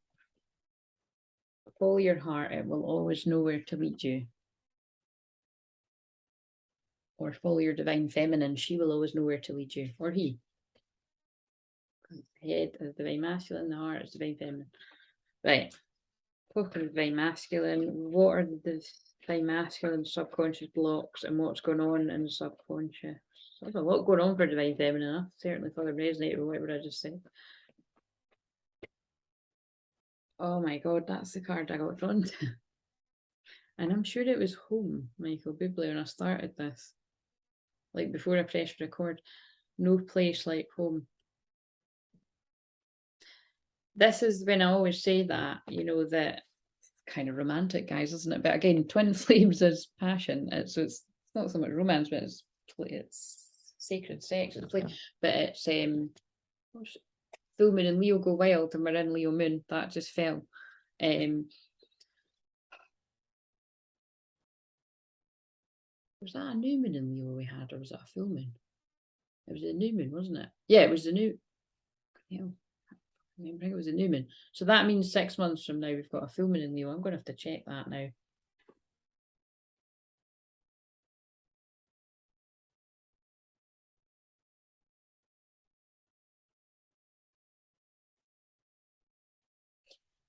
follow your heart, it will always know where to lead you. Or follow your divine feminine, she will always know where to lead you. Or he. Head is divine masculine, the heart is divine feminine. Right. Talking of divine masculine, what are the divine masculine subconscious blocks and what's going on in the subconscious? There's a lot going on for divine feminine. I certainly thought it resonated with whatever I just said. Oh my god, that's the card I got drawn to. And I'm sure it was home, Michael Bublé, when I started this. Like before I pressed record. No place like home. This is when I always say that, that kind of romantic, guys, isn't it? But again, twin flames is passion. It's not so much romance, but it's sacred sex. It's like, but it's full moon and Leo go wild, and we're in Leo moon. That just fell. Was that a new moon in Leo we had, or was that a full moon? It was a new moon, wasn't it? Yeah, it was the new. Yeah. I think it was a new moon. So that means 6 months from now we've got a full moon in Leo. I'm going to have to check that now.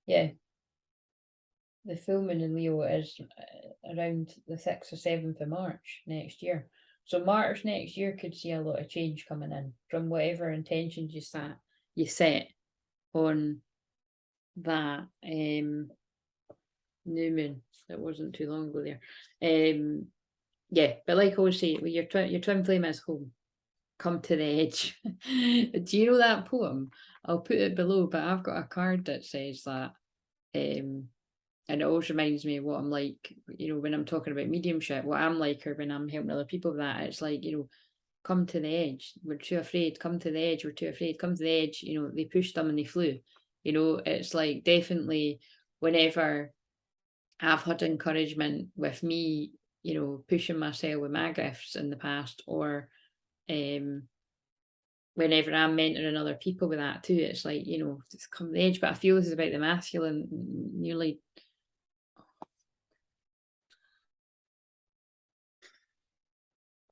Yeah. The full moon in Leo is around the 6th or 7th of March next year. So March next year could see a lot of change coming in from whatever intentions you set on that new moon that wasn't too long ago there. Yeah, but like I always say, your twin flame is home. Come to the edge. Do you know that poem? I'll put it below, but I've got a card that says that. And it always reminds me of what I'm like, when I'm talking about mediumship, what I'm like, or when I'm helping other people with that. It's like, come to the edge. We're too afraid. Come to the edge. We're too afraid. Come to the edge. They pushed them and they flew. It's like definitely whenever I've had encouragement with me, pushing myself with my gifts in the past, or whenever I'm mentoring other people with that too, it's like, just come to the edge. But I feel this is about the masculine, nearly.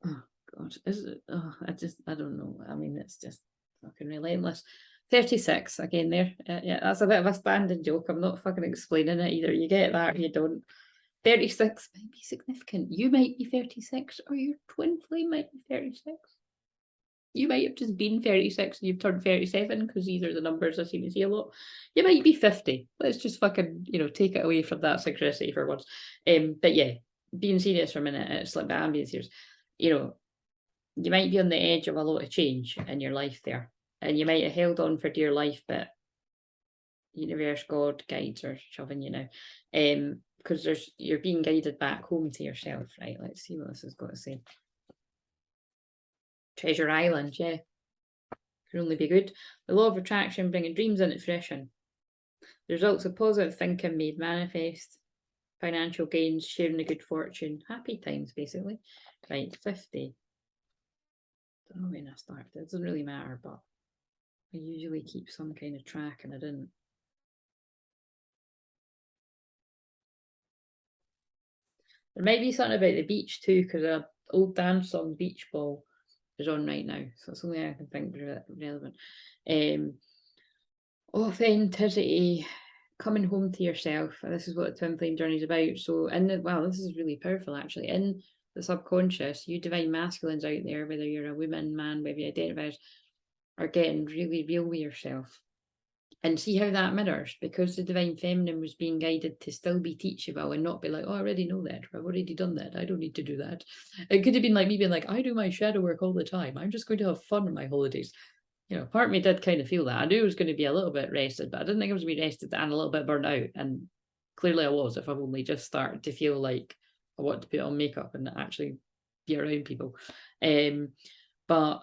Oh God, is it? Oh, I don't know. I mean, it's just fucking relentless. 36 again there. Yeah, that's a bit of a standing joke. I'm not fucking explaining it either. You get that or you don't. 36 might be significant. You might be 36, or your twin flame might be 36. You might have just been 36 and you've turned 37, because these are the numbers I seem to see a lot. You might be 50. Let's just fucking, take it away from that synchronicity for once. But yeah, being serious for a minute, it's like, I'm being serious. You might be on the edge of a lot of change in your life there, and you might have held on for dear life, but universe, God, guides are shoving you now because you're being guided back home to yourself, right? Let's see what this has got to say. Treasure Island, yeah. Could only be good. The law of attraction bringing dreams into fruition. The results of positive thinking made manifest. Financial gains, sharing the good fortune. Happy times, basically. Right, 50. Don't know when I started. It doesn't really matter, but I usually keep some kind of track and I didn't. There might be something about the beach too, because an old dance song, Beach Ball, is on right now. So it's only I can think relevant. Authenticity, coming home to yourself. This is what the Twin Flame journey is about. So wow, this is really powerful actually. In the subconscious, you divine masculines out there, whether you're a woman, man, whether you identify as, are getting really real with yourself. And see how that mirrors, because the divine feminine was being guided to still be teachable and not be like, oh, I already know that, I've already done that, I don't need to do that. It could have been like me being like, I do my shadow work all the time, I'm just going to have fun on my holidays. You know, part of me did kind of feel that. I knew I was going to be a little bit rested, but I didn't think I was going to be rested and a little bit burnt out. And clearly I was, if I've only just started to feel like I want to put on makeup and actually be around people. But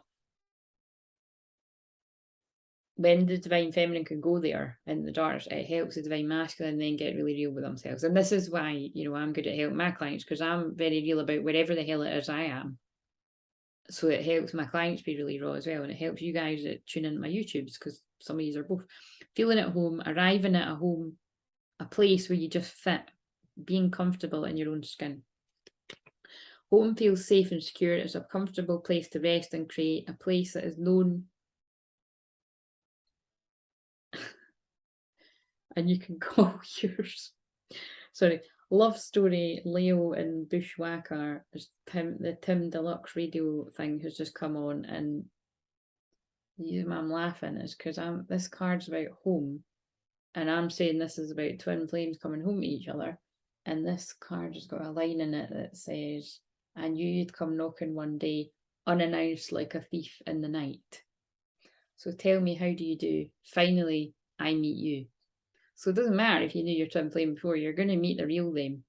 when the divine feminine can go there in the dark, it helps the divine masculine then get really real with themselves. And this is why, you know, I'm good at helping my clients, because I'm very real about wherever the hell it is I am. So it helps my clients be really raw as well. And it helps you guys that tune into my YouTubes, because some of you are both feeling at home, arriving at a home, a place where you just fit, being comfortable in your own skin. Home feels safe and secure. It's a comfortable place to rest and create, a place that is known. And you can call yours. Sorry, love story. Leo and Bushwhacker. The Tim Deluxe radio thing has just come on, and the reason I'm laughing is because this card's about home, and I'm saying this is about twin flames coming home to each other, and this card has got a line in it that says, "And you'd come knocking one day, unannounced like a thief in the night. So tell me, how do you do? Finally, I meet you." So it doesn't matter if you knew your twin flame before, you're going to meet the real them.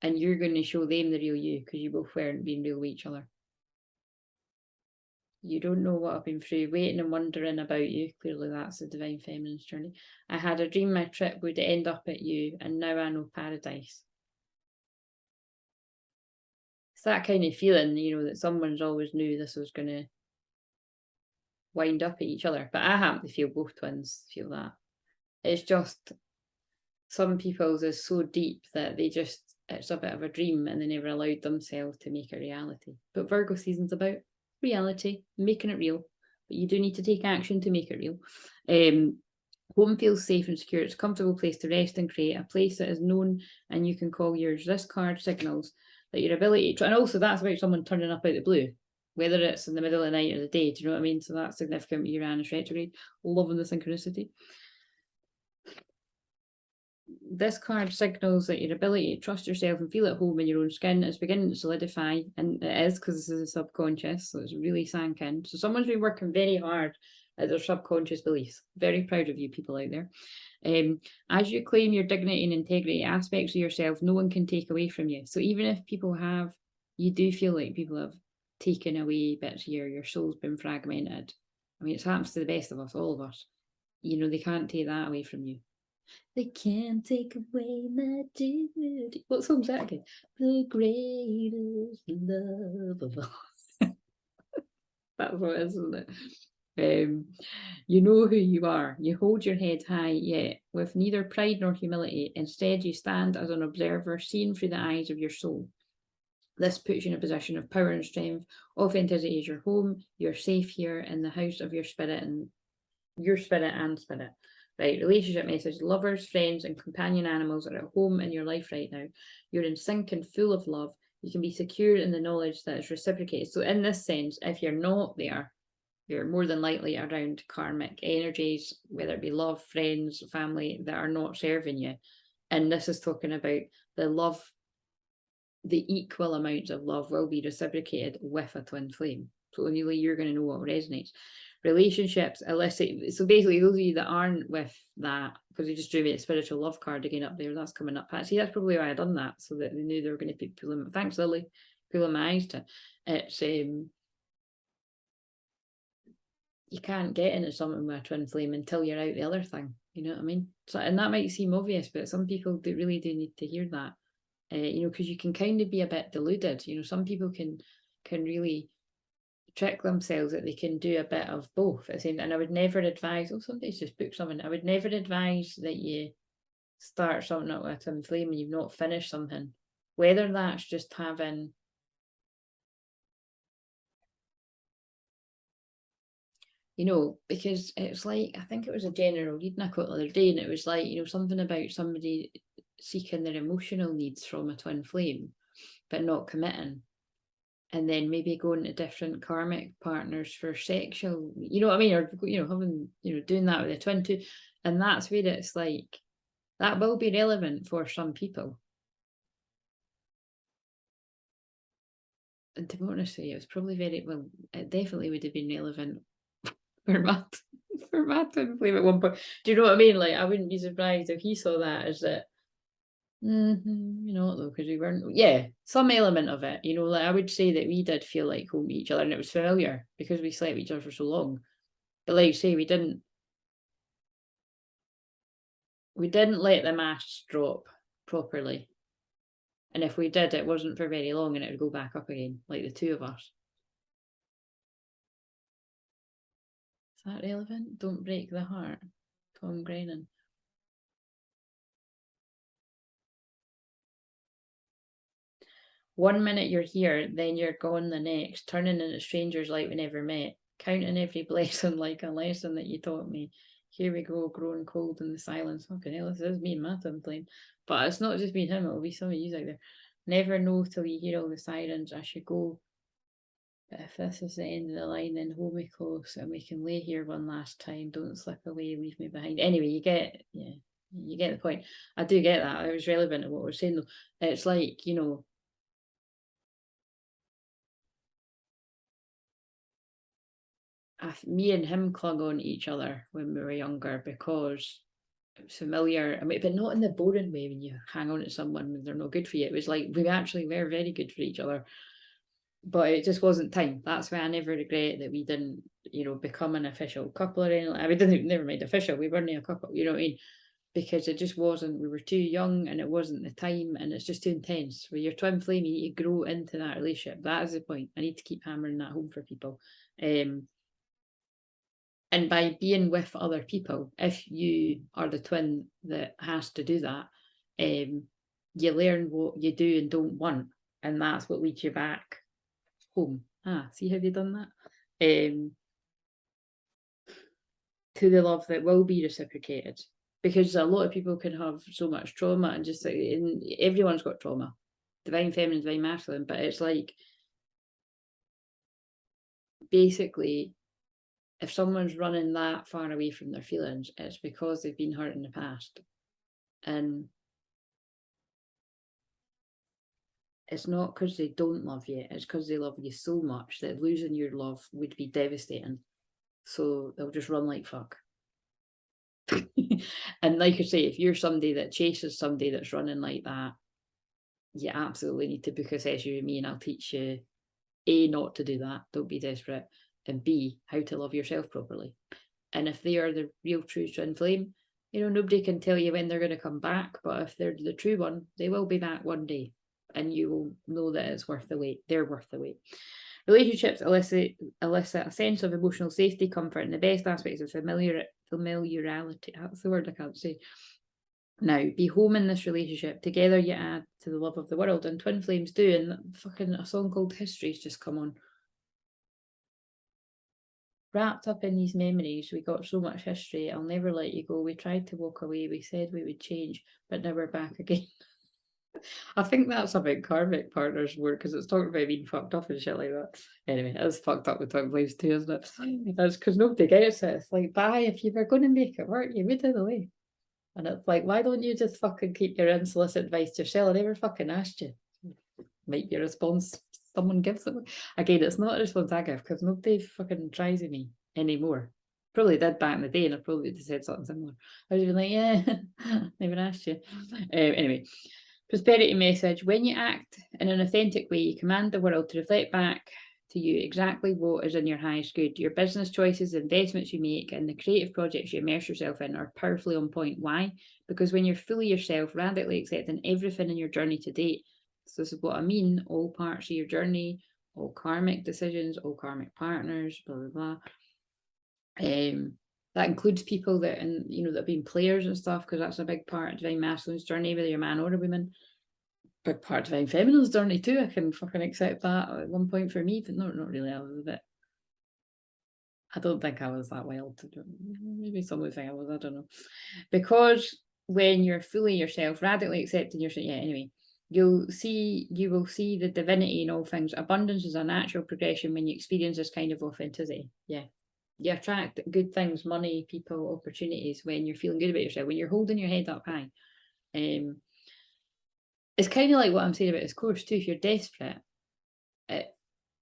And you're going to show them the real you, because you both weren't being real with each other. You don't know what I've been through, waiting and wondering about you. Clearly that's the divine feminine's journey. I had a dream my trip would end up at you, and now I know paradise. It's that kind of feeling, you know, that someone's always knew this was going to wind up at each other. But I happen to feel both twins feel that. It's just some people's is so deep that they just, it's a bit of a dream and they never allowed themselves to make it reality. But Virgo season's about reality, making it real. But you do need to take action to make it real. Home feels safe and secure. It's a comfortable place to rest and create, a place that is known and you can call yours. This card signals that your ability to, and also that's about someone turning up out of the blue, whether it's in the middle of the night or the day. Do you know what I mean? So that's significant with Uranus retrograde. Loving the synchronicity. This card signals that your ability to trust yourself and feel at home in your own skin is beginning to solidify, and it is, because this is a subconscious, so it's really sank in. So someone's been working very hard at their subconscious beliefs. Very proud of you people out there. As you claim your dignity and integrity, aspects of yourself no one can take away from you. So even if people have, you do feel like people have taken away bits of your soul's been fragmented. I mean, it happens to the best of us, all of us. You know, they can't take that away from you. They can't take away my dignity. What song's that again? The greatest love of all. That's what it is, isn't it? You know who you are. You hold your head high, yet with neither pride nor humility. Instead, you stand as an observer, seeing through the eyes of your soul. This puts you in a position of power and strength. Authenticity is your home. You're safe here in the house of your spirit and your spirit and spirit. Right, relationship message. Lovers, friends, and companion animals are at home in your life right now. You're in sync and full of love. You can be secure in the knowledge that is reciprocated. So in this sense, if you're not there, you're more than likely around karmic energies, whether it be love, friends, family, that are not serving you. And this is talking about the love, the equal amounts of love will be reciprocated with a twin flame. So only you're going to know what resonates. relationships elicit. So basically, those of you that aren't with that, because you just drew me a spiritual love card again up there, that's coming up. Actually, that's probably why I done that, so that they knew they were going to be pulling. Thanks, Lily, pulling my eyes to. It's you can't get into something with a twin flame until you're out the other thing. You know what I mean? So, and that might seem obvious, but some people really do need to hear that. You know, because you can kind of be a bit deluded. You know, some people can really trick themselves that they can do a bit of both at the same time. And I would never advise, oh, somebody's just booked something. I would never advise that you start something up with a twin flame and you've not finished something. Whether that's just having, you know, because it's like, I think it was a general reading I quote the other day, and it was like, you know, something about somebody seeking their emotional needs from a twin flame, but not committing. And then maybe going to different karmic partners for sexual, you know what I mean? Or, you know, having, you know, doing that with a twin too. And that's where it's like, that will be relevant for some people. And to be honest with you, it was probably very, well, it definitely would have been relevant for my twin flame at one point. Do you know what I mean? Like, I wouldn't be surprised if he saw that as that. You know, though, because we weren't, some element of it, you know, like I would say that we did feel like home to each other, and it was familiar because we slept with each other for so long. But like you say, we didn't let the masts drop properly, and if we did, it wasn't for very long, and it would go back up again, like the two of us. Is that relevant? Don't break the heart, Tom Grennan. One minute you're here, then you're gone the next, turning into strangers like we never met, counting every blessing like a lesson that you taught me. Here we go, growing cold in the silence. Okay, hell, this is me and my twin flame. But it's not just me and him, it'll be some of you out there. Never know till you hear all the sirens. I should go. But if this is the end of the line, then hold me close and we can lay here one last time. Don't slip away, leave me behind. Anyway, you get the point. I do get that. It was relevant to what we're saying though. It's like, you know, me and him clung on to each other when we were younger because it was familiar. I mean, but not in the boring way when you hang on to someone when they're not good for you. It was like we actually were very good for each other, but it just wasn't time. That's why I never regret that we didn't, you know, become an official couple or anything. I mean, didn't never mind official. We weren't a couple. You know what I mean? Because it just wasn't. We were too young, and it wasn't the time, and it's just too intense. With your twin flame, you need to grow into that relationship. That is the point. I need to keep hammering that home for people. And by being with other people, if you are the twin that has to do that, you learn what you do and don't want, and that's what leads you back home. See how they've done that? To the love that will be reciprocated. Because a lot of people can have so much trauma, and just everyone's got trauma. Divine feminine, divine masculine, but it's like basically, if someone's running that far away from their feelings, it's because they've been hurt in the past. And it's not because they don't love you, it's because they love you so much that losing your love would be devastating. So they'll just run like fuck. And like I say, if you're somebody that chases somebody that's running like that, you absolutely need to book a session with me, and I'll teach you A, not to do that, don't be desperate, and B, how to love yourself properly. And if they are the real true twin flame, you know, nobody can tell you when they're going to come back, but if they're the true one, they will be back one day, and you will know that it's worth the wait. They're worth the wait. Relationships elicit a sense of emotional safety, comfort, and the best aspects of familiarity. That's the word I can't say. Now, be home in this relationship. Together you add to the love of the world, and twin flames do, and fucking a song called History's just come on. Wrapped up in these memories, we got so much history. I'll never let you go. We tried to walk away. We said we would change, but now we're back again. I think that's a bit karmic partners work, because it's talking about being fucked up and shit like that. Anyway, it's fucked up with twin flames too, isn't it? That's because nobody gets it. It's like, bye, if you were going to make it work, you would in a way. And it's like, why don't you just fucking keep your unsolicited advice to yourself? I never fucking asked you. Might be a response someone gives it. Again, it's not a response I give, because nobody fucking tries with me. anymore. Probably did back in the day, and I probably would have said something similar. I would have been like, yeah, never asked you. Anyway, prosperity message. When you act in an authentic way, you command the world to reflect back to you exactly what is in your highest good. Your business choices, investments you make, and the creative projects you immerse yourself in are powerfully on point. Why? Because when you're fully yourself, radically accepting everything in your journey to date, so this is what I mean, all parts of your journey, all karmic decisions, all karmic partners, blah, blah, blah. That includes people that, and you know, that have been players and stuff, because that's a big part of Divine Masculine's journey, whether you're a man or a woman. Big part of Divine Feminine's journey too. I can fucking accept that at one point for me, but not really. I was a bit. I don't think I was that wild to do. Maybe some would think I was. I don't know. Because when you're fully yourself, radically accepting yourself. Yeah. Anyway, you will see the divinity in all things. Abundance is a natural progression when you experience this kind of authenticity. Yeah. You attract good things, money, people, opportunities when you're feeling good about yourself, when you're holding your head up high. It's kind of like what I'm saying about this course too. If you're desperate, it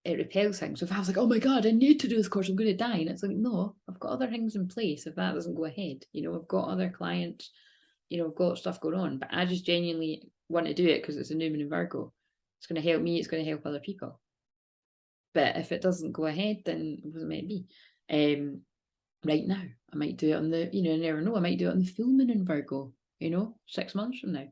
repels things. So if I was like, oh my God, I need to do this course, I'm going to die. And it's like, no, I've got other things in place if that doesn't go ahead. You know, I've got other clients, you know, I've got stuff going on, but I just genuinely want to do it because it's a new moon in Virgo. It's going to help me, it's going to help other people. But if it doesn't go ahead, then it wasn't meant to be. Right now, I might do it on the, you know, I never know, I might do it on the full moon in Virgo, you know, 6 months from now.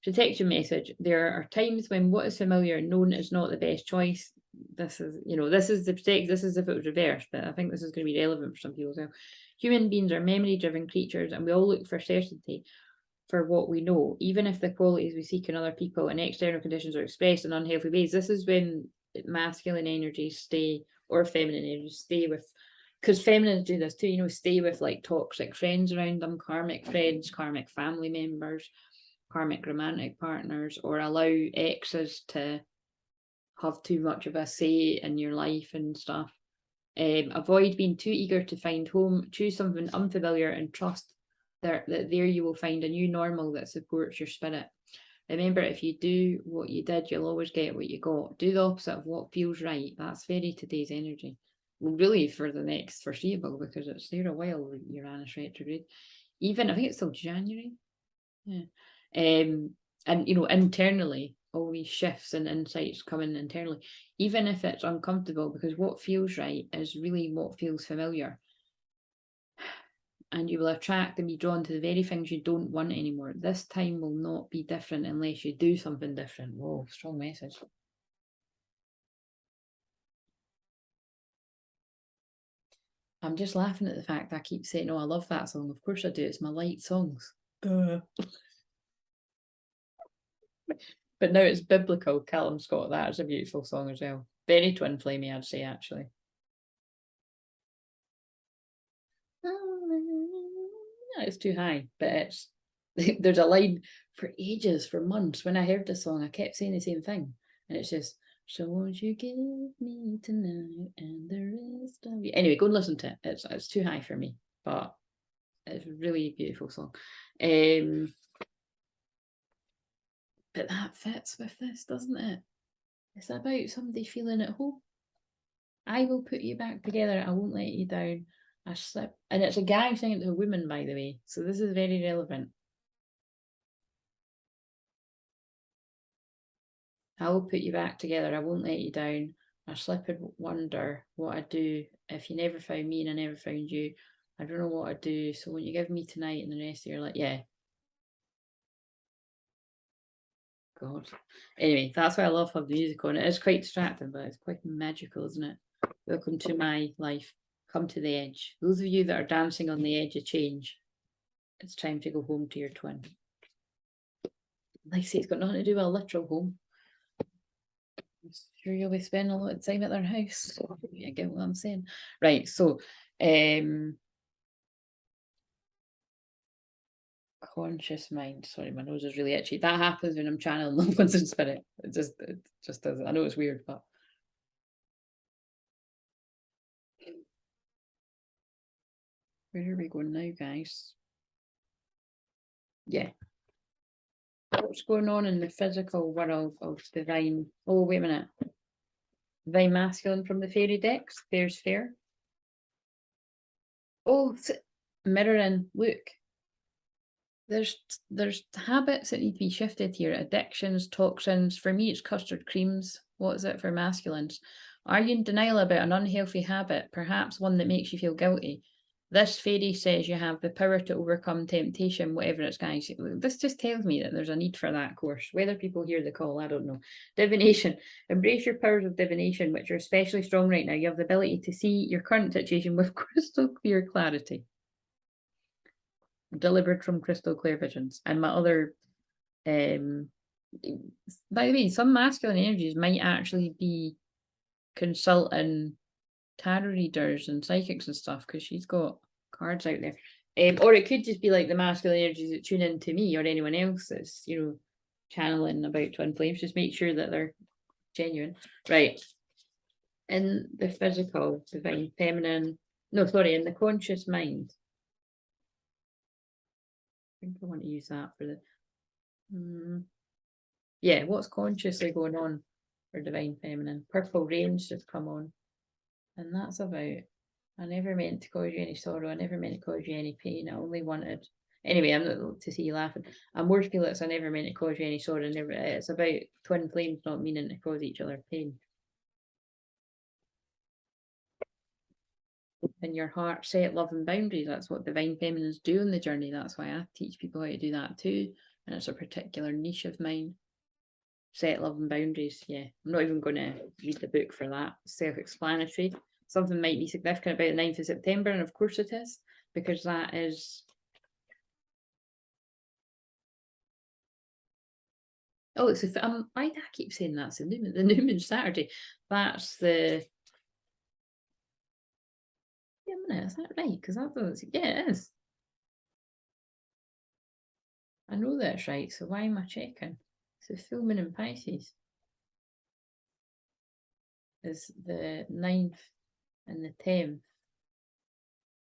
Protection message. There are times when what is familiar and known is not the best choice. This is, you know, this is the protect, this is if it was reversed, but I think this is going to be relevant for some people as well. Human beings are memory-driven creatures, and we all look for certainty for what we know, even if the qualities we seek in other people and external conditions are expressed in unhealthy ways. This is when masculine energies stay, or feminine energies stay with, because feminines do this too, you know, stay with like toxic friends around them, karmic friends, karmic family members, karmic romantic partners, or allow exes to have too much of a say in your life and stuff. Avoid being too eager to find home. Choose something unfamiliar and trust that there you will find a new normal that supports your spirit. Remember, if you do what you did, you'll always get what you got. Do the opposite of what feels right. That's very today's energy. Well, really for the next foreseeable, because it's there a while, Uranus retrograde. Even, I think it's till January. Yeah. And you know, internally, all these shifts and insights coming internally, even if it's uncomfortable, because what feels right is really what feels familiar. And you will attract and be drawn to the very things you don't want anymore. This time will not be different unless you do something different. Whoa, strong message. I'm just laughing at the fact I keep saying, oh, I love that song. Of course I do. It's my light songs. But no, it's biblical. Callum Scott, that is a beautiful song as well. Very Twinflamey, I'd say, actually. It's too high, but it's there's a line for ages, for months. When I heard this song, I kept saying the same thing, and it's just, so won't you give me tonight and the rest of you. Anyway, go and listen to it. It's too high for me, but it's a really beautiful song. But that fits with this, doesn't it? It's about somebody feeling at home. I will put you back together. I won't let you down. I slip. And it's a guy saying it to a woman, by the way. So this is very relevant. I will put you back together. I won't let you down. I slip and wonder what I'd do if you never found me and I never found you. I don't know what I'd do. So won't you give me tonight and the rest of your life? Yeah. God. Anyway, that's why I love having the music on. It is quite distracting, but it's quite magical, isn't it? Welcome to my life. Come to the edge. Those of you that are dancing on the edge of change, it's time to go home to your twin. Like I say, it's got nothing to do with a literal home. I'm sure you'll be spending a lot of time at their house. So you get what I'm saying. Right, so conscious mind. Sorry, my nose is really itchy. That happens when I'm channeling loved ones in spirit. It just does. I know it's weird, but where are we going now, guys? Yeah. What's going on in the physical world of divine? Oh, wait a minute. Divine masculine from the fairy decks. There's fair. Oh, mirroring, look. There's habits that need to be shifted here. Addictions, toxins. For me, it's custard creams. What is it for masculines? Are you in denial about an unhealthy habit, perhaps one that makes you feel guilty? This fairy says you have the power to overcome temptation, whatever it's, guys. This just tells me that there's a need for that course. Whether people hear the call, I don't know. Divination. Embrace your powers of divination, which are especially strong right now. You have the ability to see your current situation with crystal clear clarity. Delivered from crystal clear visions. And my other by the way, some masculine energies might actually be consulting tarot readers and psychics and stuff, because she's got cards out there. Or it could just be like the masculine energies that tune in to me or anyone else that's, you know, channeling about twin flames. Just make sure that they're genuine. Right. In the physical, divine feminine, no, sorry, in the conscious mind. I think I want to use that for the yeah, what's consciously going on for divine feminine? Purple rain's just come on, and that's about, I never meant to cause you any sorrow, I never meant to cause you any pain, I only wanted, anyway, I'm not to see you laughing. I'm more feel it's I never meant to cause you any sorrow, never, it's about twin flames not meaning to cause each other pain. In your heart, set love and boundaries. That's what divine feminines do on the journey. That's why I teach people how to do that too, and it's a particular niche of mine. Set love and boundaries. Yeah, I'm not even going to read the book for that. Self-explanatory. Something might be significant about the 9th of September, and of course it is, because that is, oh, it's a, why do I keep saying that's the new moon Saturday? That's the, yeah, a minute, is that right? Because I thought, yeah, it is. I know that's right, so why am I checking? So full moon in Pisces is the 9th and the 10th.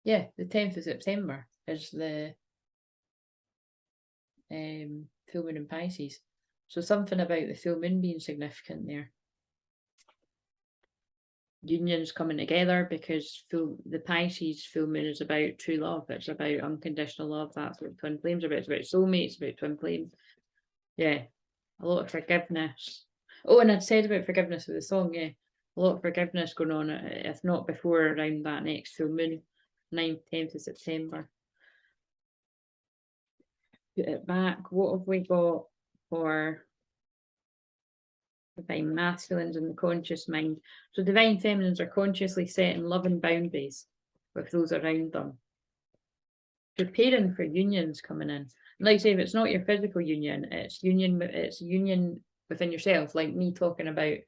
Yeah, the 10th of September is the full moon in Pisces. So something about the full moon being significant there. Unions coming together, because the Pisces full moon is about true love. It's about unconditional love. That's what twin flames are about. It's about soulmates, about twin flames. Yeah, a lot of forgiveness. Oh, and I'd said about forgiveness with the song, yeah. A lot of forgiveness going on, if not before, around that next full moon, 9th, 10th of September. Put it back. What have we got for divine masculines in the conscious mind? So divine feminines are consciously setting loving boundaries with those around them. Preparing for unions coming in. Like I say, if it's not your physical union, it's union within yourself. Like me talking about,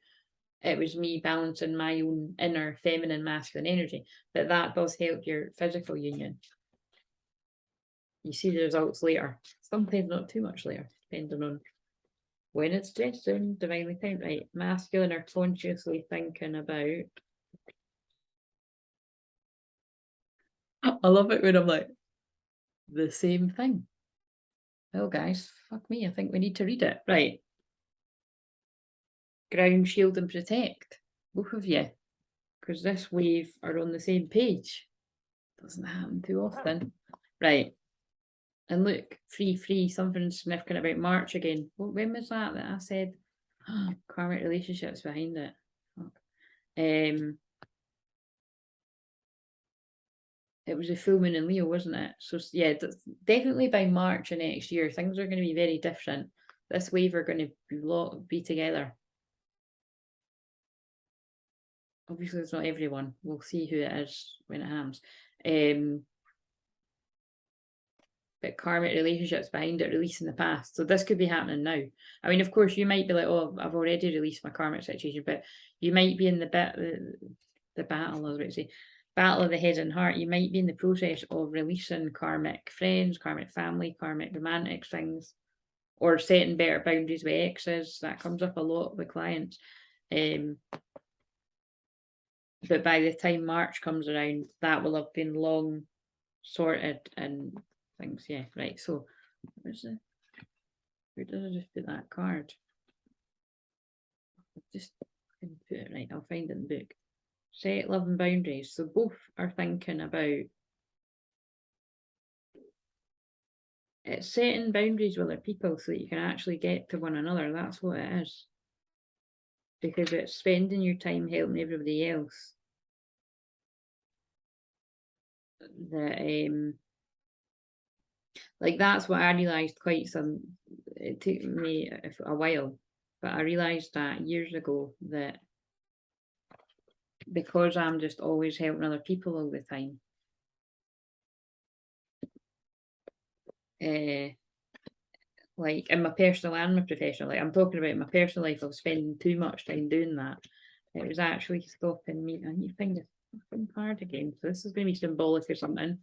it was me balancing my own inner feminine masculine energy, but that does help your physical union. You see the results later, sometimes not too much later, depending on when it's destined. Divinely timed, right? Masculine are consciously thinking about. I love it when I'm like, the same thing. Well, guys, fuck me, I think we need to read it. Right. Ground, shield, and protect. Both of you. Because this wave are on the same page. Doesn't happen too often. Right. And look, free, something significant about March again. When was that I said? Karmic relationships behind it. It was a full moon in Leo, wasn't it? So yeah, definitely by March of next year, things are going to be very different. This wave are going to be together. Obviously, it's not everyone. We'll see who it is when it happens. But karmic relationships behind it, releasing the past. So this could be happening now. I mean, of course, you might be like, oh, I've already released my karmic situation, but you might be in the battle, I was about to say, battle of the head and heart. You might be in the process of releasing karmic friends, karmic family, karmic romantic things, or setting better boundaries with exes. That comes up a lot with clients. But by the time March comes around, that will have been long sorted and things. Yeah, right. So where does I just put that card? Just put it right. I'll find it in the book. Set love and boundaries. So both are thinking about It's setting boundaries with other people so that you can actually get to one another. That's what it is. Because it's spending your time helping everybody else. That like that's what I realised it took me a while, but I realised that years ago that because I'm just always helping other people all the time, like in my personal and my professional, like I'm talking about my personal life, I was spending too much time doing that. It was actually stopping me. I need to find a fucking card again. So this is going to be symbolic or something.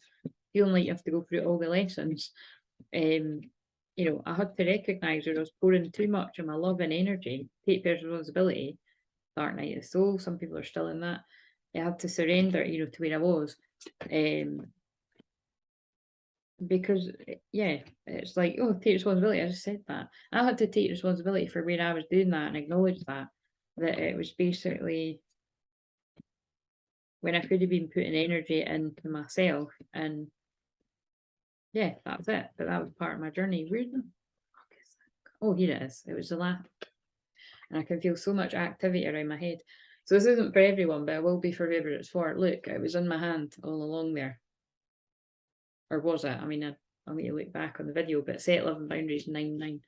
Feeling like you have to go through all the lessons. You know, I had to recognise that I was pouring too much of my love and energy, take responsibility, dark night of the soul. Some people are still in that. I had to surrender, you know, to where I was. Because yeah, it's like, oh, take responsibility. I just said that. I had to take responsibility for where I was doing that and acknowledge that it was basically when I could have been putting energy into myself, and yeah, that's it. But that was part of my journey. Where the fuck is that? Oh, here it is. It was the last, and I can feel so much activity around my head. So this isn't for everyone, but it will be for whoever it's for. Look, it was in my hand all along there. Or was it? I mean, I'll need to look back on the video, but set loving boundaries 9-9.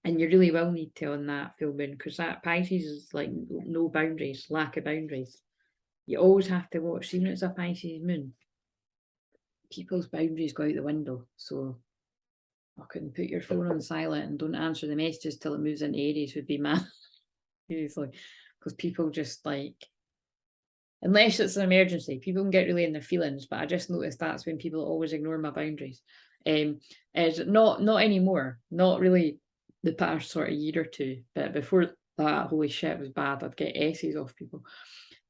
And you really will need to on that full moon, because that Pisces is like no boundaries, lack of boundaries. You always have to watch, even if it's a Pisces moon, people's boundaries go out the window. So I couldn't put your phone on silent and don't answer the messages till it moves into Aries would be mad. Seriously. Because people just like, unless it's an emergency, people can get really in their feelings, but I just noticed that's when people always ignore my boundaries. Is not anymore, not really the past sort of year or two, but before that, holy shit, it was bad. I'd get S's off people.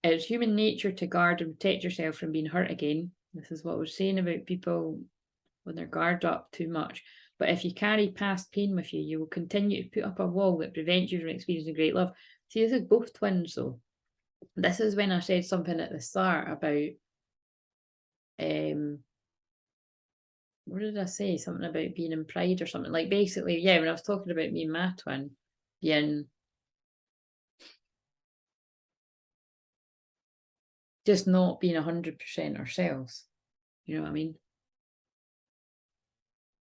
It's human nature to guard and protect yourself from being hurt again. This is what we're saying about people when their guard up too much. But if you carry past pain with you, you will continue to put up a wall that prevents you from experiencing great love. See, this is both twins though. This is when I said something at the start about what did I say? Something about being in pride or something. Like basically, yeah, when I was talking about me and my twin being just not being 100% ourselves. You know what I mean?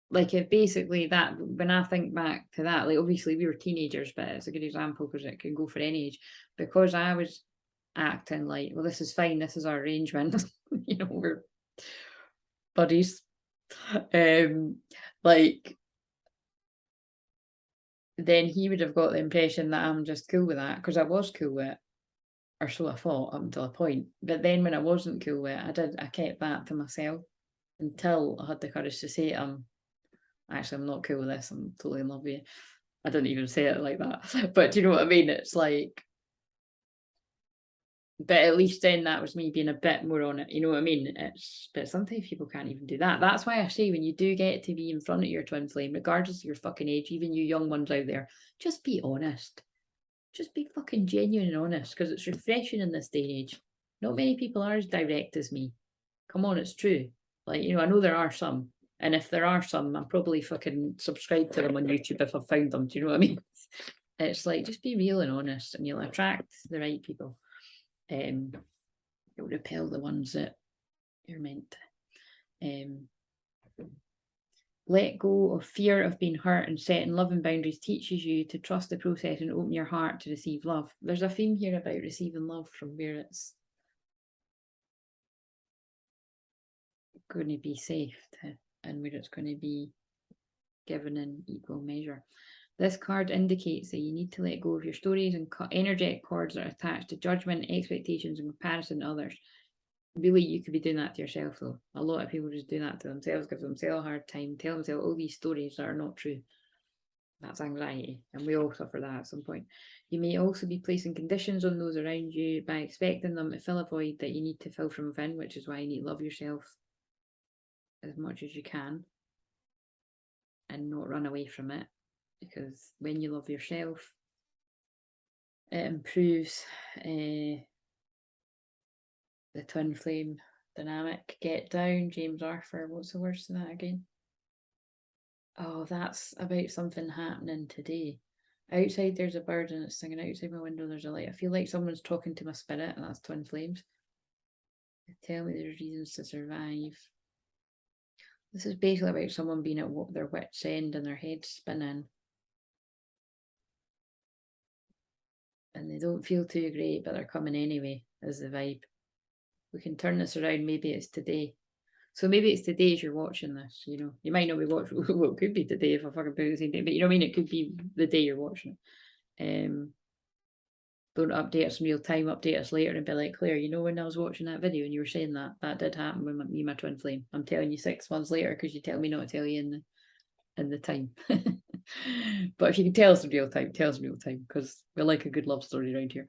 Like if basically that, when I think back to that, like obviously we were teenagers, but it's a good example because it can go for any age. Because I was acting like, well, this is fine, this is our arrangement, you know, we're buddies. Like then he would have got the impression that I'm just cool with that because I was cool with it, or so I thought up until a point. But then when I wasn't cool with it, I kept that to myself until I had the courage to say to him, actually, I'm not cool with this. I'm totally in love with you. I didn't even say it like that, but do you know what I mean? It's like, but at least then that was me being a bit more on it. You know what I mean? But sometimes people can't even do that. That's why I say when you do get to be in front of your twin flame, regardless of your fucking age, even you young ones out there, just be honest. Just be fucking genuine and honest, because it's refreshing in this day and age. Not many people are as direct as me. Come on, it's true. Like, you know, I know there are some. And if there are some, I'm probably fucking subscribed to them on YouTube if I found them. Do you know what I mean? It's like, just be real and honest and you'll attract the right people. You'll repel the ones that you're meant to. Let go of fear of being hurt and setting loving boundaries teaches you to trust the process and open your heart to receive love. There's a theme here about receiving love from where it's going to be safe to, and where it's going to be given in equal measure. This card indicates that you need to let go of your stories and energetic cords that are attached to judgment, expectations, and comparison to others. Really, you could be doing that to yourself, though. A lot of people just do that to themselves, give themselves a hard time, tell themselves all these stories that are not true. That's anxiety, and we all suffer that at some point. You may also be placing conditions on those around you by expecting them to fill a void that you need to fill from within, which is why you need to love yourself as much as you can and not run away from it. Because when you love yourself, it improves the twin flame dynamic. Get down, James Arthur. What's the words to that again? Oh, that's about something happening today. Outside there's a bird and it's singing. Outside my window there's a light. I feel like someone's talking to my spirit, and that's Twinflames. Tell me there's reasons to survive. This is basically about someone being at their wit's end and their head spinning. And they don't feel too great, but they're coming anyway, is the vibe. We can turn this around. Maybe it's today. So maybe it's today as you're watching this, you know. You might not be watching, well, it could be today if I fucking put it the same day, but you know what I mean? It could be the day you're watching it. Don't update us in real time, update us later and be like, Claire, you know when I was watching that video and you were saying that did happen with me and my twin flame. I'm telling you 6 months later because you tell me not to tell you in the time. But if you can tell us in real time, tell us in real time, because we like a good love story around here.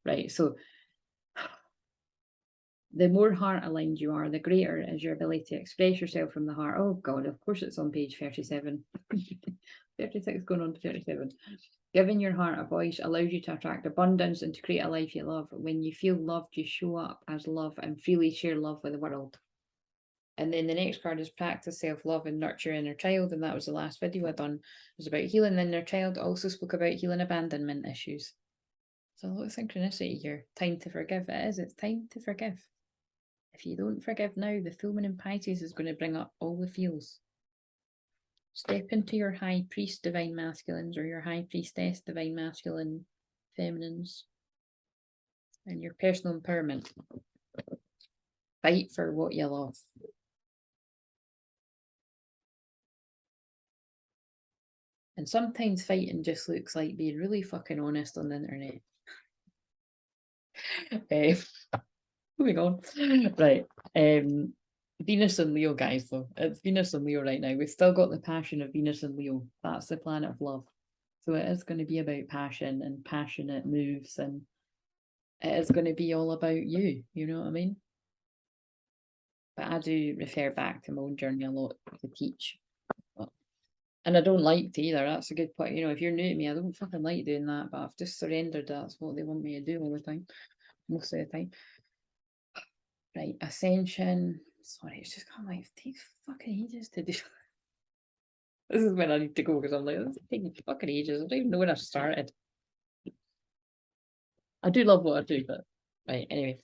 Right, so the more heart aligned you are, the greater is your ability to express yourself from the heart. Oh God, of course it's on page 37. 36 going on to 37. Giving your heart a voice allows you to attract abundance and to create a life you love. When you feel loved, you show up as love and freely share love with the world. And then the next card is practice self-love and nurture inner child. And that was the last video I done. It was about healing the inner child. I also spoke about healing abandonment issues. So a lot of synchronicity here. Time to forgive. It is. It's time to forgive. If you don't forgive now, the full moon in Pisces is going to bring up all the feels. Step into your high priest divine masculines or your high priestess divine masculine feminines and your personal empowerment. Fight for what you love. And sometimes fighting just looks like being really fucking honest on the internet. Moving on. Right. Venus and Leo, guys, though. It's Venus and Leo right now. We've still got the passion of Venus and Leo. That's the planet of love. So it is going to be about passion and passionate moves, and it is going to be all about you. You know what I mean? But I do refer back to my own journey a lot to teach. And I don't like to either. That's a good point. You know, if you're new to me, I don't fucking like doing that, but I've just surrendered. That's what they want me to do all the time. Most of the time. Right, Ascension. Sorry, it's just kind of like, it takes fucking ages to do. This is when I need to go because I'm like, this is taking fucking ages. I don't even know when I started. I do love what I do, but right, anyway.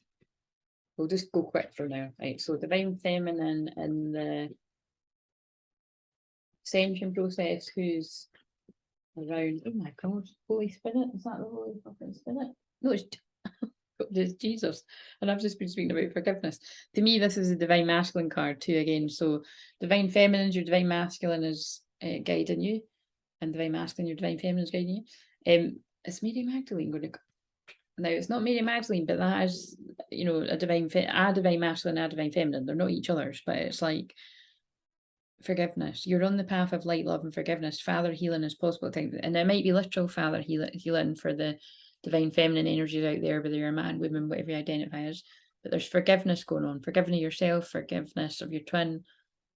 We'll just go quick for now. Right, so Divine Feminine in the Ascension process, who's around, oh my god, Holy Spirit, is that the Holy fucking Spirit? No, it's Jesus. And I've just been speaking about forgiveness. To me, this is a Divine Masculine card too, again. So Divine Feminine, your Divine Masculine is guiding you, and Divine Masculine, your Divine Feminine is guiding you. Is Mary Magdalene going to... Now, it's not Mary Magdalene, but that is, you know, a Divine Masculine, a Divine Feminine. They're not each other's, but it's like forgiveness. You're on the path of light, love, and forgiveness. Father healing is possible. And it might be literal father healing for the divine feminine energies out there, whether you're a man, woman, whatever you identify as. But there's forgiveness going on. Forgiving yourself, forgiveness of your twin.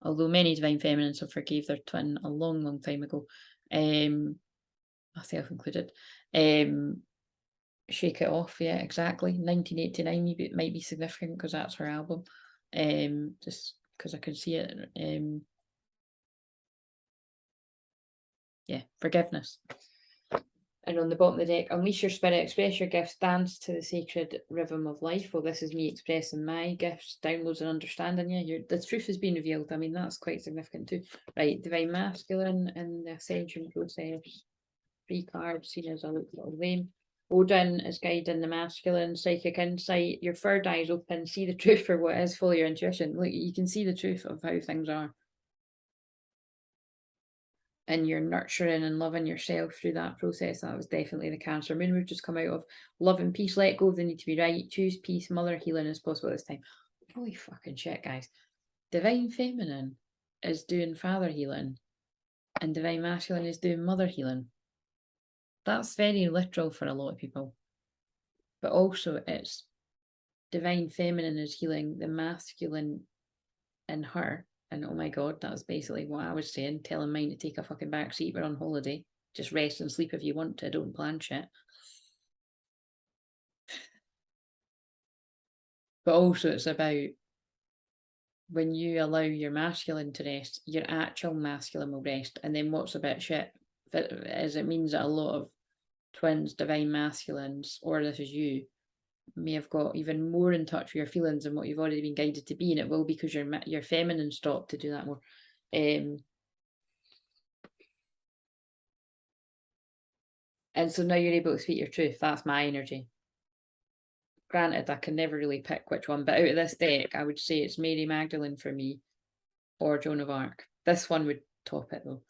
Although many divine feminines have forgave their twin a long, long time ago. Myself included. Shake It Off, yeah, exactly. 1989 might be significant because that's her album. Just because I can see it. Yeah, forgiveness. And on the bottom of the deck, unleash your spirit, express your gifts, dance to the sacred rhythm of life. Well, this is me expressing my gifts, downloads and understanding. Yeah, the truth has been revealed. I mean, that's quite significant too. Right, Divine Masculine in the Ascension process. 3 cards, seen as a little lame. Odin is guiding the masculine, psychic insight. Your third eye is open, see the truth for what is, follow your intuition. Look, you can see the truth of how things are. And you're nurturing and loving yourself through that process. That was definitely the Cancer Moon we've just come out of. Love and peace, let go of the need to be right. Choose peace, mother healing is possible this time. Holy fucking shit, guys. Divine Feminine is doing father healing, and Divine Masculine is doing mother healing. That's very literal for a lot of people. But also it's Divine Feminine is healing the masculine in her. And oh my god, that's basically what I was saying, telling mine to take a fucking back seat. We're on holiday. Just rest and sleep if you want to. Don't plan shit. But also it's about when you allow your masculine to rest, your actual masculine will rest. And then what's a bit shit is it means that a lot of twins, divine masculines, or this is you, may have got even more in touch with your feelings than what you've already been guided to be, and it will because your feminine stopped to do that more. And so now you're able to speak your truth. That's my energy. Granted, I can never really pick which one, but out of this deck, I would say it's Mary Magdalene for me, or Joan of Arc. This one would top it though.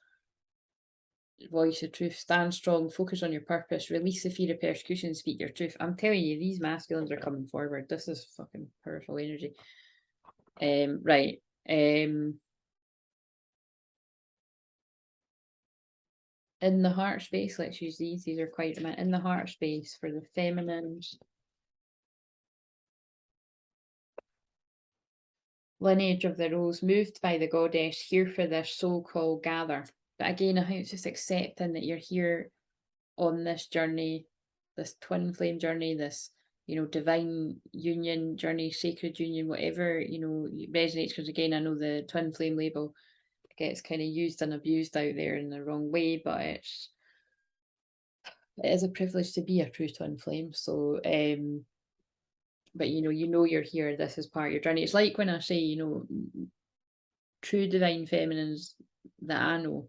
Voice your truth, stand strong, focus on your purpose, release the fear of persecution, speak your truth. I'm telling you, these masculines are coming forward. This is fucking powerful energy. Right. In the heart space, let's use these. These are quite in the heart space for the feminines. Lineage of the rose, moved by the goddess, here for this soul call gather. But again, I think it's just accepting that you're here on this journey, this twin flame journey, this, divine union journey, sacred union, whatever, resonates. Because again, I know the twin flame label gets kind of used and abused out there in the wrong way, but it is a privilege to be a true twin flame. So, but you're here. This is part of your journey. It's like when I say, true divine feminines that I know,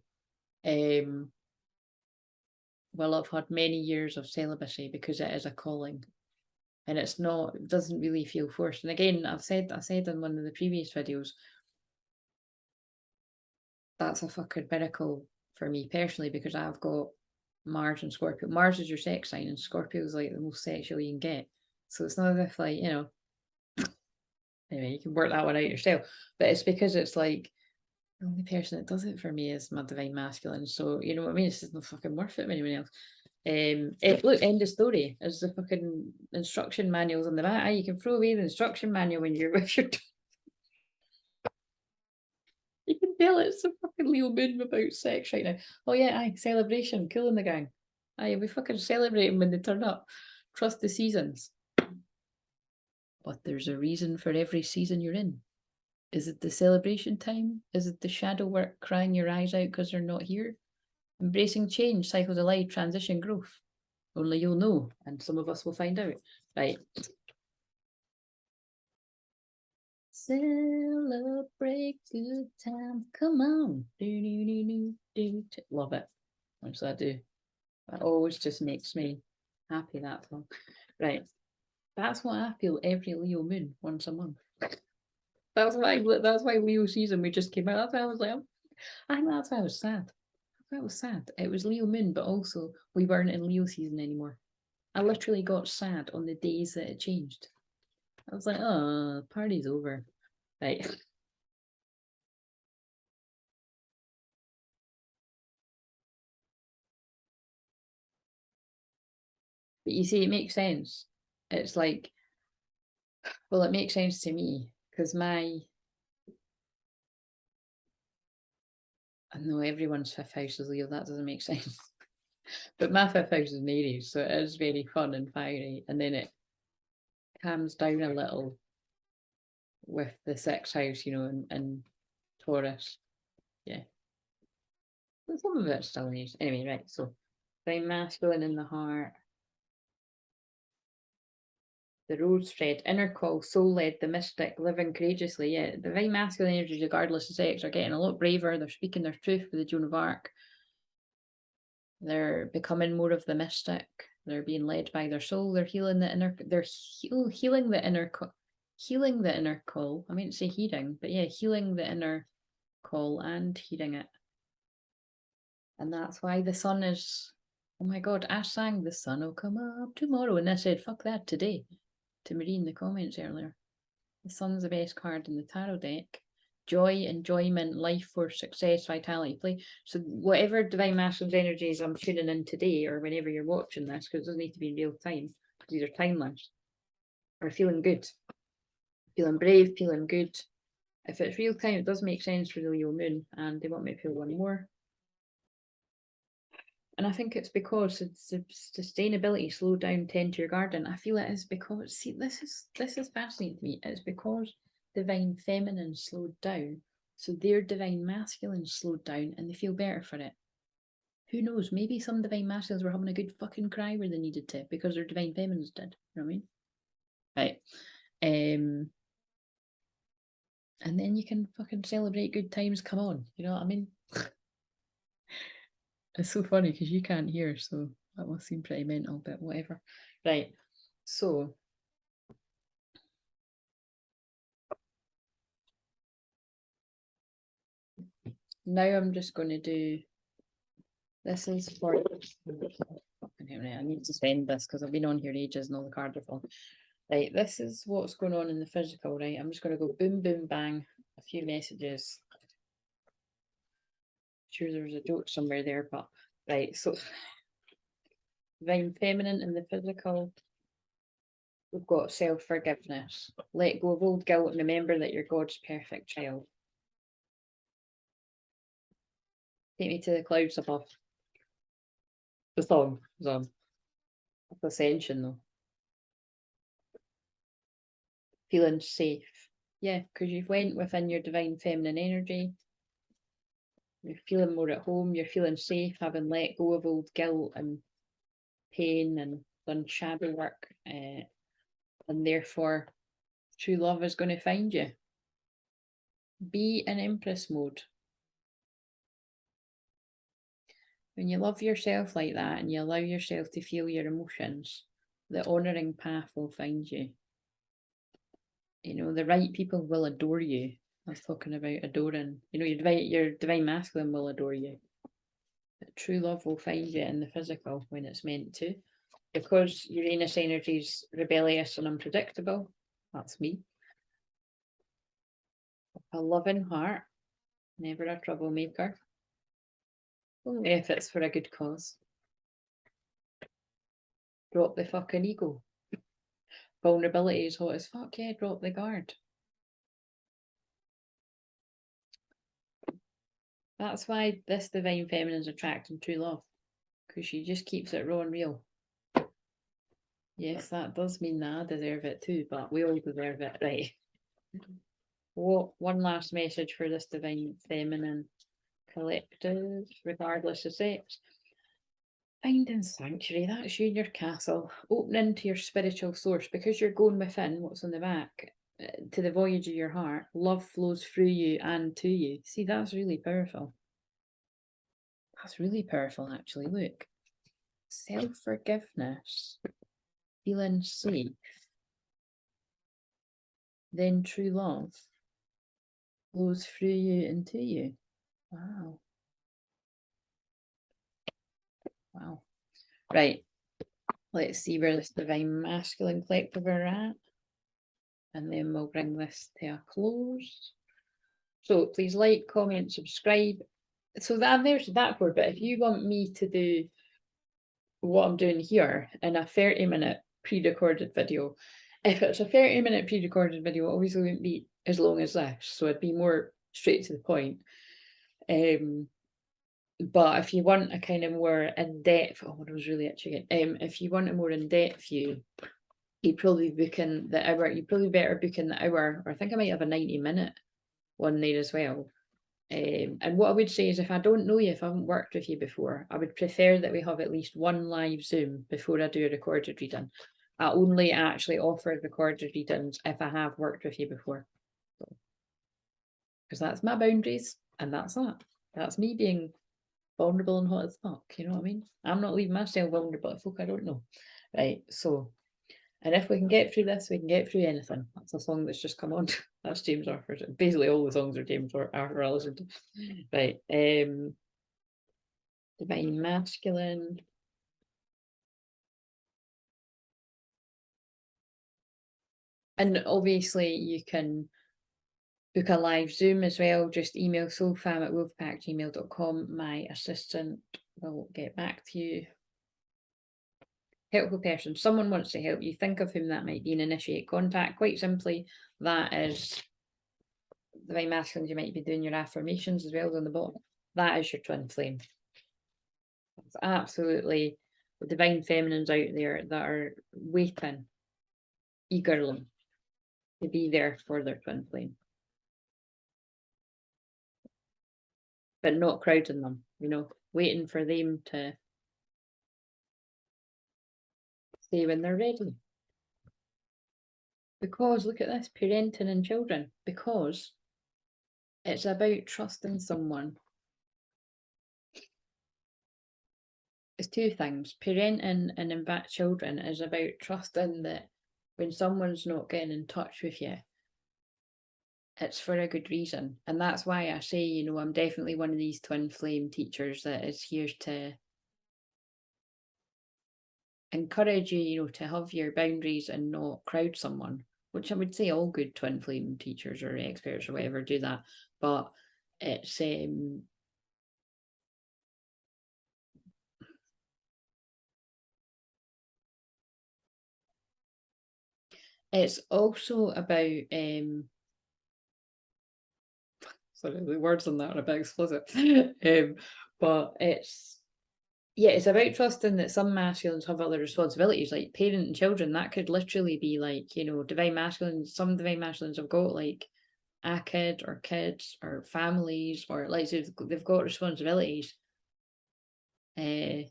will have had many years of celibacy because it is a calling, and it doesn't really feel forced. And again, I said in one of the previous videos, that's a fucking miracle for me personally, because I've got Mars and Scorpio. Mars is your sex sign, and Scorpio is like the most sexual you can get. So it's not as if anyway, you can work that one out yourself. But it's because it's like the only person that does it for me is my divine masculine. So you know what I mean? It's just not fucking worth it for anyone else. Look, end of story. There's the fucking instruction manuals on the back. You can throw away the instruction manual when you're with your. You can tell it's a fucking Leo moon about sex right now. Oh yeah, aye, celebration, cool in the gang. Aye, we fucking celebrating when they turn up. Trust the seasons. But there's a reason for every season you're in. Is it the celebration time? Is it the shadow work, crying your eyes out because they're not here? Embracing change, cycles of life, transition, growth. Only you'll know, and some of us will find out. Right. Celebrate good times. Come on. Love it. What I do? That always just makes me happy, that song. Right. That's what I feel every Leo moon, once a month. That's why Leo season we just came out. That's why I was like, I think that's why I was sad. That was sad. It was Leo moon, but also we weren't in Leo season anymore. I literally got sad on the days that it changed. I was like, oh, party's over. Right. But you see, it makes sense. It's like, well, it makes sense to me because I know everyone's fifth house is Leo. That doesn't make sense. But my fifth house is in Aries, so it is very fun and fiery. And then it calms down a little with the sixth house, and Taurus. Yeah. But some of it's still Aries. Anyway, right. So, very masculine in the heart. The road spread, inner call, soul led, the mystic, living courageously. Yeah, the very masculine energies, regardless of sex, are getting a lot braver. They're speaking their truth with the Joan of Arc. They're becoming more of the mystic. They're being led by their soul. They're healing the inner. They're healing the inner. Healing the inner call. I meant to say healing, but yeah, healing the inner call and healing it. And that's why the sun is. Oh my God! Ash sang the sun will come up tomorrow, and I said fuck that today to Marie in the comments earlier. The sun's the best card in the tarot deck. Joy, enjoyment, life force, success, vitality, play. So whatever divine masculine's energies I'm tuning in today, or whenever you're watching this, because it doesn't need to be in real time, because these are timeless, are feeling good. Feeling brave, feeling good. If it's real time, it does make sense for the Leo moon, and they want me to feel one more. And I think it's because it's sustainability, slow down, tend to your garden. I feel it is because, see, this is fascinating to me. It's because divine feminine slowed down, so their divine masculine slowed down and they feel better for it. Who knows? Maybe some divine masculines were having a good fucking cry where they needed to because their divine feminines did. You know what I mean? Right. And then you can fucking celebrate good times. Come on. You know what I mean? It's so funny because you can't hear, so that must seem pretty mental, but whatever. Right. So now I'm just going to do, this is for, I need to send this because I've been on here ages and all the cards are full. Right, this is what's going on in the physical, right? I'm just going to go boom, boom, bang, a few messages. Sure there's a joke somewhere there, but right, so divine feminine in the physical, we've got self-forgiveness. Let go of old guilt and remember that you're God's perfect child. Take me to the clouds above. The song is on. Ascension though. Feeling safe. Yeah, because you've went within your divine feminine energy. You're feeling more at home. You're feeling safe, having let go of old guilt and pain and done shadow work. And therefore, true love is going to find you. Be in Empress mode. When you love yourself like that and you allow yourself to feel your emotions, the honouring path will find you. You know, the right people will adore you. I was talking about adoring. You know, your divine masculine will adore you. But true love will find you in the physical when it's meant to. Because Uranus energy is rebellious and unpredictable. That's me. A loving heart, never a troublemaker. Only if it's for a good cause. Drop the fucking ego. Vulnerability is hot as fuck, yeah, drop the guard. That's why this divine feminine is attracting true love. Because she just keeps it raw and real. Yes, that does mean that I deserve it too, but we all deserve it, right? One last message for this divine feminine collective, regardless of sex. Finding sanctuary, that's you in your castle. Opening to your spiritual source, because you're going within, what's on the back, to the voyage of your heart. Love flows through you and to you. See, that's really powerful. That's really powerful, actually. Look. Self-forgiveness. Feeling safe. Then true love flows through you and to you. Wow. Wow. Right. Let's see where this divine masculine collective are at. And then we'll bring this to a close. So please like, comment, subscribe. So there's that for, but if you want me to do what I'm doing here in a 30-minute pre-recorded video, if it's a 30-minute pre-recorded video, it obviously wouldn't be as long as this. So it'd be more straight to the point. But if you want a kind of more in-depth, oh, I was really itching it. If you want a more in-depth view, you'd probably book in the hour. You'd probably better book in the hour, or I think I might have a 90-minute one there as well. And what I would say is, if I don't know you, if I haven't worked with you before, I would prefer that we have at least one live Zoom before I do a recorded reading. I only actually offer recorded readings if I have worked with you before. Because that's my boundaries, and that's that. That's me being vulnerable and hot as fuck, you know what I mean? I'm not leaving myself vulnerable to folk I don't know. Right, so, and if we can get through this, we can get through anything. That's a song that's just come on. That's James Arthur's. Basically all the songs are James Arthur I listen to. Right, divine masculine. And obviously you can book a live Zoom as well. Just email soulfam@wolfpackgmail.com. My assistant will get back to you. Helpful person. Someone wants to help you. Think of whom that might be and initiate contact. Quite simply, that is the divine masculine. You might be doing your affirmations as well on the bottom. That is your twin flame. It's absolutely the divine feminines out there that are waiting eagerly to be there for their twin flame. But not crowding them, you know, waiting for them to say when they're ready. Because look at this, parenting and children. Because it's about trusting someone. It's two things. Parenting and in fact children is about trusting that when someone's not getting in touch with you, it's for a good reason. And that's why I say, you know, I'm definitely one of these twin flame teachers that is here to encourage you, you know, to have your boundaries and not crowd someone, which I would say all good twin flame teachers or experts or whatever do that. But it's also about sorry, the words on that are a bit explicit. But it's about trusting that some masculines have other responsibilities, like parenting children. That could literally be like, you know, divine masculines. Some divine masculines have got like a kid or kids or families, or like they've got responsibilities. And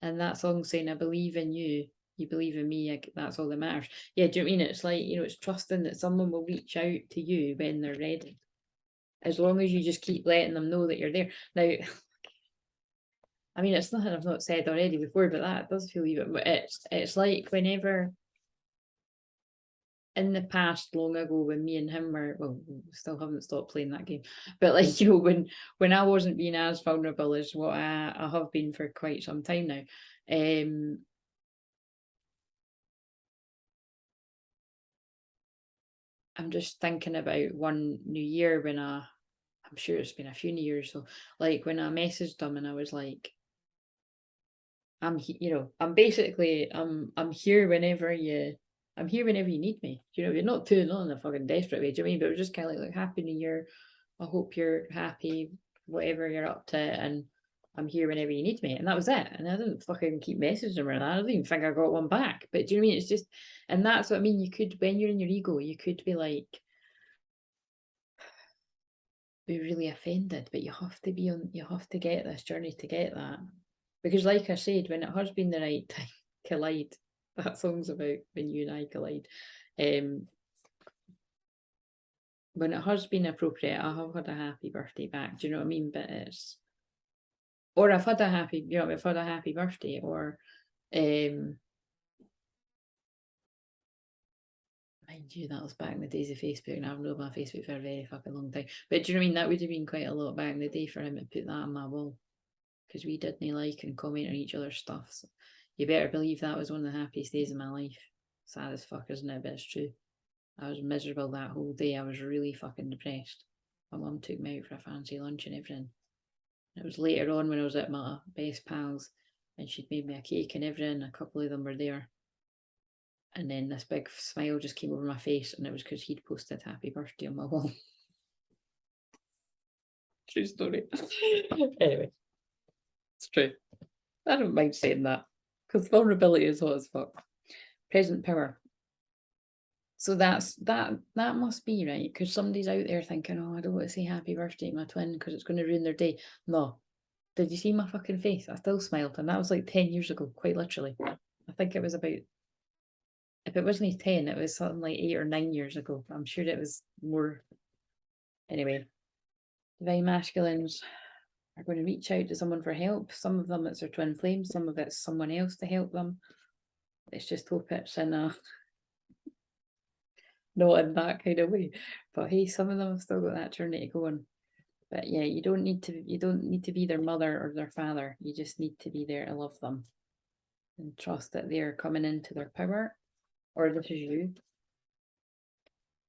that song saying, I believe in you, you believe in me, that's all that matters. Yeah, do you know what I mean? It's like, you know, it's trusting that someone will reach out to you when they're ready. As long as you just keep letting them know that you're there. Now, I mean, it's nothing I've not said already before, but that does feel even. It's like whenever in the past, long ago, when me and him were, well, we still haven't stopped playing that game, but like, you know, when I wasn't being as vulnerable as what I have been for quite some time now, I'm just thinking about one New Year when I'm sure it's been a few New Years, so like when I messaged them and I was like, you know, I'm here whenever you need me. You know, you're not in a fucking desperate way, do you know what I mean? But it was just kind of like Happy New Year. I hope you're happy, whatever you're up to, and I'm here whenever you need me. And that was it. And I didn't fucking keep messaging them or that. I don't even think I got one back. But do you know what I mean? It's just, and that's what I mean. You could, when you're in your ego, you could be like, be really offended, but you have to get this journey to get that. Because like I said, when it has been the right time, collide. That song's about when you and I collide. When it has been appropriate, I have had a happy birthday back. Do you know what I mean? But it's, or I've had a happy, you know, I've had a happy birthday, or mind you, that was back in the days of Facebook, and I've known my Facebook for a very fucking long time. But do you know what I mean? That would have been quite a lot back in the day for him to put that on my wall, because we didn't like and comment on each other's stuff. So you better believe that was one of the happiest days of my life. Sad as fuck, isn't it? But it's true. I was miserable that whole day. I was really fucking depressed. My mum took me out for a fancy lunch and everything. It was later on when I was at my best pal's, and she'd made me a cake and everything. A couple of them were there. And then this big smile just came over my face, and it was because he'd posted happy birthday on my wall. True story. Anyway, it's true. I don't mind saying that, because vulnerability is hot as fuck. Present power. So that must be right, because somebody's out there thinking, oh, I don't want to say happy birthday to my twin because it's going to ruin their day. No. Did you see my fucking face? I still smiled, and that was like 10 years ago, quite literally. I think it was about, if it wasn't 10, it was something like 8 or 9 years ago. I'm sure it was more. Anyway, divine masculines are going to reach out to someone for help. Some of them it's their twin flame, some of it's someone else to help them. Let's just hope it's in a not in that kind of way. But hey, some of them have still got that journey to go on. But yeah, you don't need to be their mother or their father. You just need to be there to love them and trust that they're coming into their power, or this is you.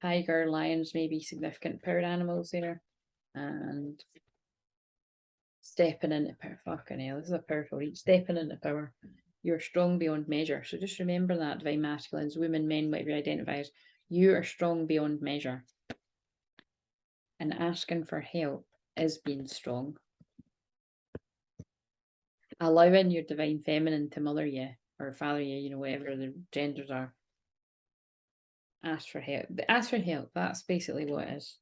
Tiger, lions may be significant power animals there, and stepping into power. Fucking hell, this is a powerful read. Stepping into power. You're strong beyond measure. So just remember that, divine masculines, women, men, whatever you identify as, you are strong beyond measure. And asking for help is being strong. Allowing your divine feminine to mother you or father you, you know, whatever the genders are. Ask for help. Ask for help, that's basically what it is.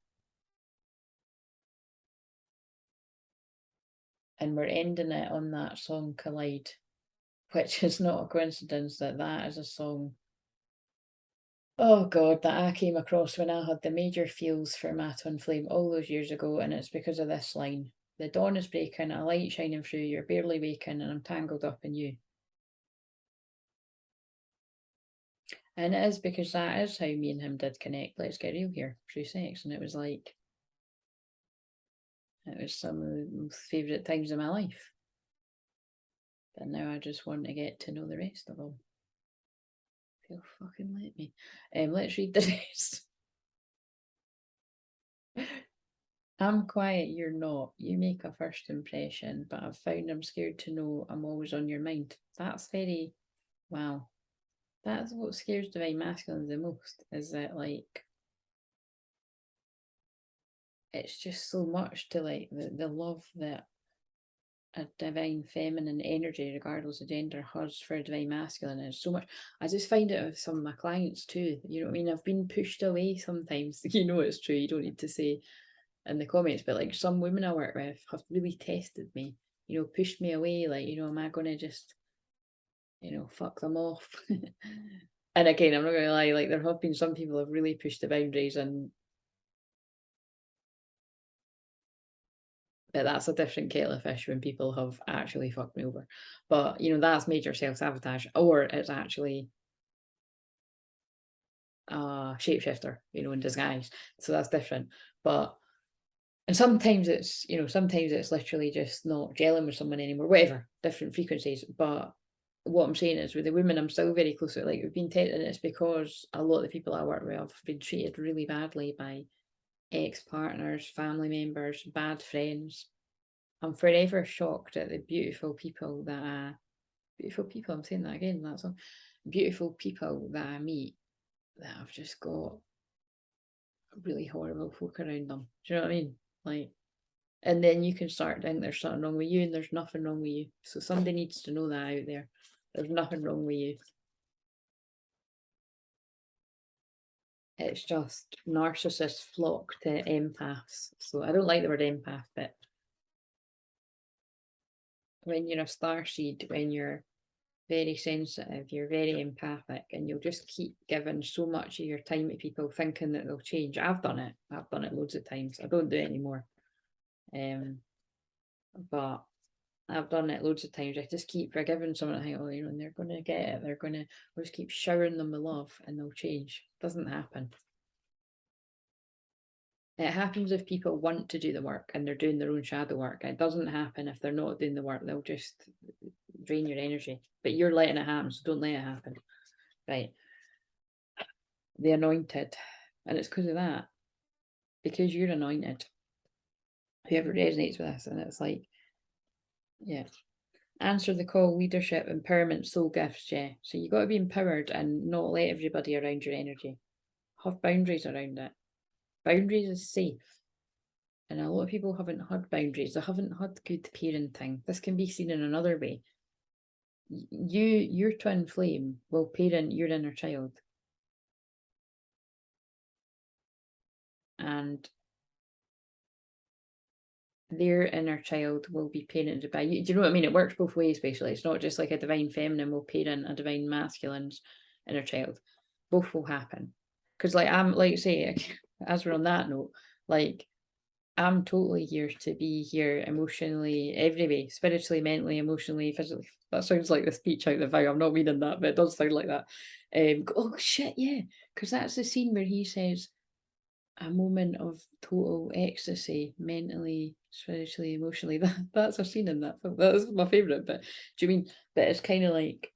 And we're ending it on that song Collide, which is not a coincidence that that is a song, oh god, that I came across when I had the major feels for my twin flame all those years ago, and it's because of this line. The dawn is breaking, a light shining through, you're barely waking, and I'm tangled up in you. And it is because that is how me and him did connect. Let's get real here, through sex. And it was like, it was some of the most favourite times of my life. But now I just want to get to know the rest of them. If you'll fucking let me. Let's read the rest. I'm quiet, you're not. You make a first impression, but I've found I'm scared to know I'm always on your mind. That's very, wow. That's what scares divine masculine the most, is that like, it's just so much to like the love that a divine feminine energy, regardless of gender, has for a divine masculine is so much. I just find it with some of my clients too. You know what I mean? I've been pushed away sometimes. You know it's true. You don't need to say in the comments, but like some women I work with have really tested me. You know, pushed me away. Like, you know, am I going to just, you know, fuck them off? And again, I'm not going to lie. Like there have been some people who have really pushed the boundaries, and but that's a different kettle of fish when people have actually fucked me over. But, you know, that's major self-sabotage, or it's actually a shapeshifter, you know, in disguise. So that's different. But, and sometimes it's, you know, sometimes it's literally just not gelling with someone anymore, whatever, different frequencies. But what I'm saying is with the women I'm still very close with, like we've been tested, and it's because a lot of the people I work with have been treated really badly by ex-partners, family members, bad friends. I'm forever shocked at the beautiful people that beautiful people, I'm saying that again, that's all, beautiful people that I meet that have just got really horrible folk around them. Do you know what I mean? Like, and then you can start thinking there's something wrong with you, and there's nothing wrong with you. So somebody needs to know that out there. There's nothing wrong with you. It's just narcissists flock to empaths. So I don't like the word empath, but when you're a starseed, when you're very sensitive, you're very empathic, and you'll just keep giving so much of your time to people thinking that they'll change. I've done it loads of times. I don't do it anymore. But I've done it loads of times. I just keep forgiving someone. I think, oh, you know, and they're going to get it. They're going to, I'll just keep showering them with love and they'll change. It doesn't happen. It happens if people want to do the work and they're doing their own shadow work. It doesn't happen if they're not doing the work. They'll just drain your energy. But you're letting it happen, so don't let it happen. Right. The anointed. And it's because of that. Because you're anointed. Whoever resonates with this, and it's like, yeah. Answer the call, leadership, empowerment, soul gifts, yeah. So you got to be empowered and not let everybody around your energy. Have boundaries around it. Boundaries is safe. And a lot of people haven't had boundaries. They haven't had good parenting. This can be seen in another way. Your twin flame will parent your inner child. And their inner child will be parented by you. Do you know what I mean? It works both ways, basically. It's not just like a divine feminine will parent a divine masculine's inner child. Both will happen. Because like I'm like say, as we're on that note, like I'm totally here to be here emotionally, every way, spiritually, mentally, emotionally, physically. That sounds like the speech out the vow. I'm not meaning that, but it does sound like that. Oh shit, yeah, because that's the scene where he says a moment of total ecstasy, mentally, spiritually, emotionally. That's a scene in that film. That's my favourite. But do you mean? But it's kind of like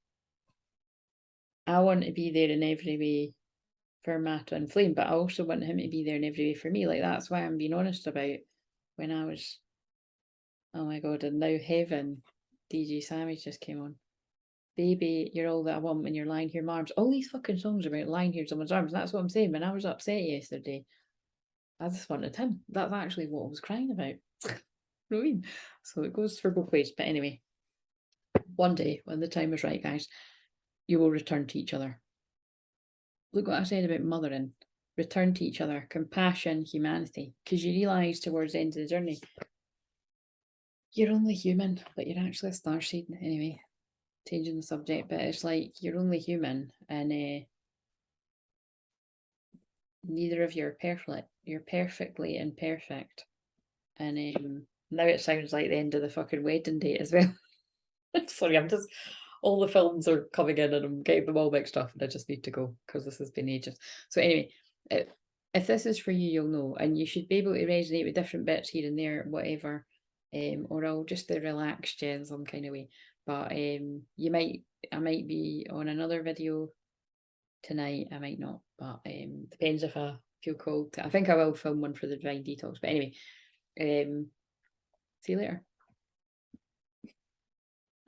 I want to be there in every way for my twin flame, but I also want him to be there in every way for me. Like that's why I'm being honest about when I was, oh my god, and now Heaven, DJ Sammy just came on. Baby, you're all that I want when you're lying here in my arms. All these fucking songs about lying here in someone's arms. That's what I'm saying. When I was upset yesterday, I just wanted him. That's actually what I was crying about. You know what I mean? So it goes for both ways. But anyway, one day when the time is right, guys, you will return to each other. look what I said about mothering, return to each other, compassion, humanity, because you realise towards the end of the journey, you're only human, but you're actually a starseed. Anyway, changing the subject, but it's like you're only human, and neither of you are perfect. You're perfectly imperfect. And now it sounds like the end of the fucking wedding date as well. Sorry, I'm just, all the films are coming in and I'm getting them all mixed up and I just need to go because this has been ages. So anyway, if this is for you, you'll know, and you should be able to resonate with different bits here and there, whatever, or I'll just relax you in some kind of way. But I might be on another video tonight, I might not, but depends if I feel called to. I think I will film one for the divine detox. But anyway, see you later.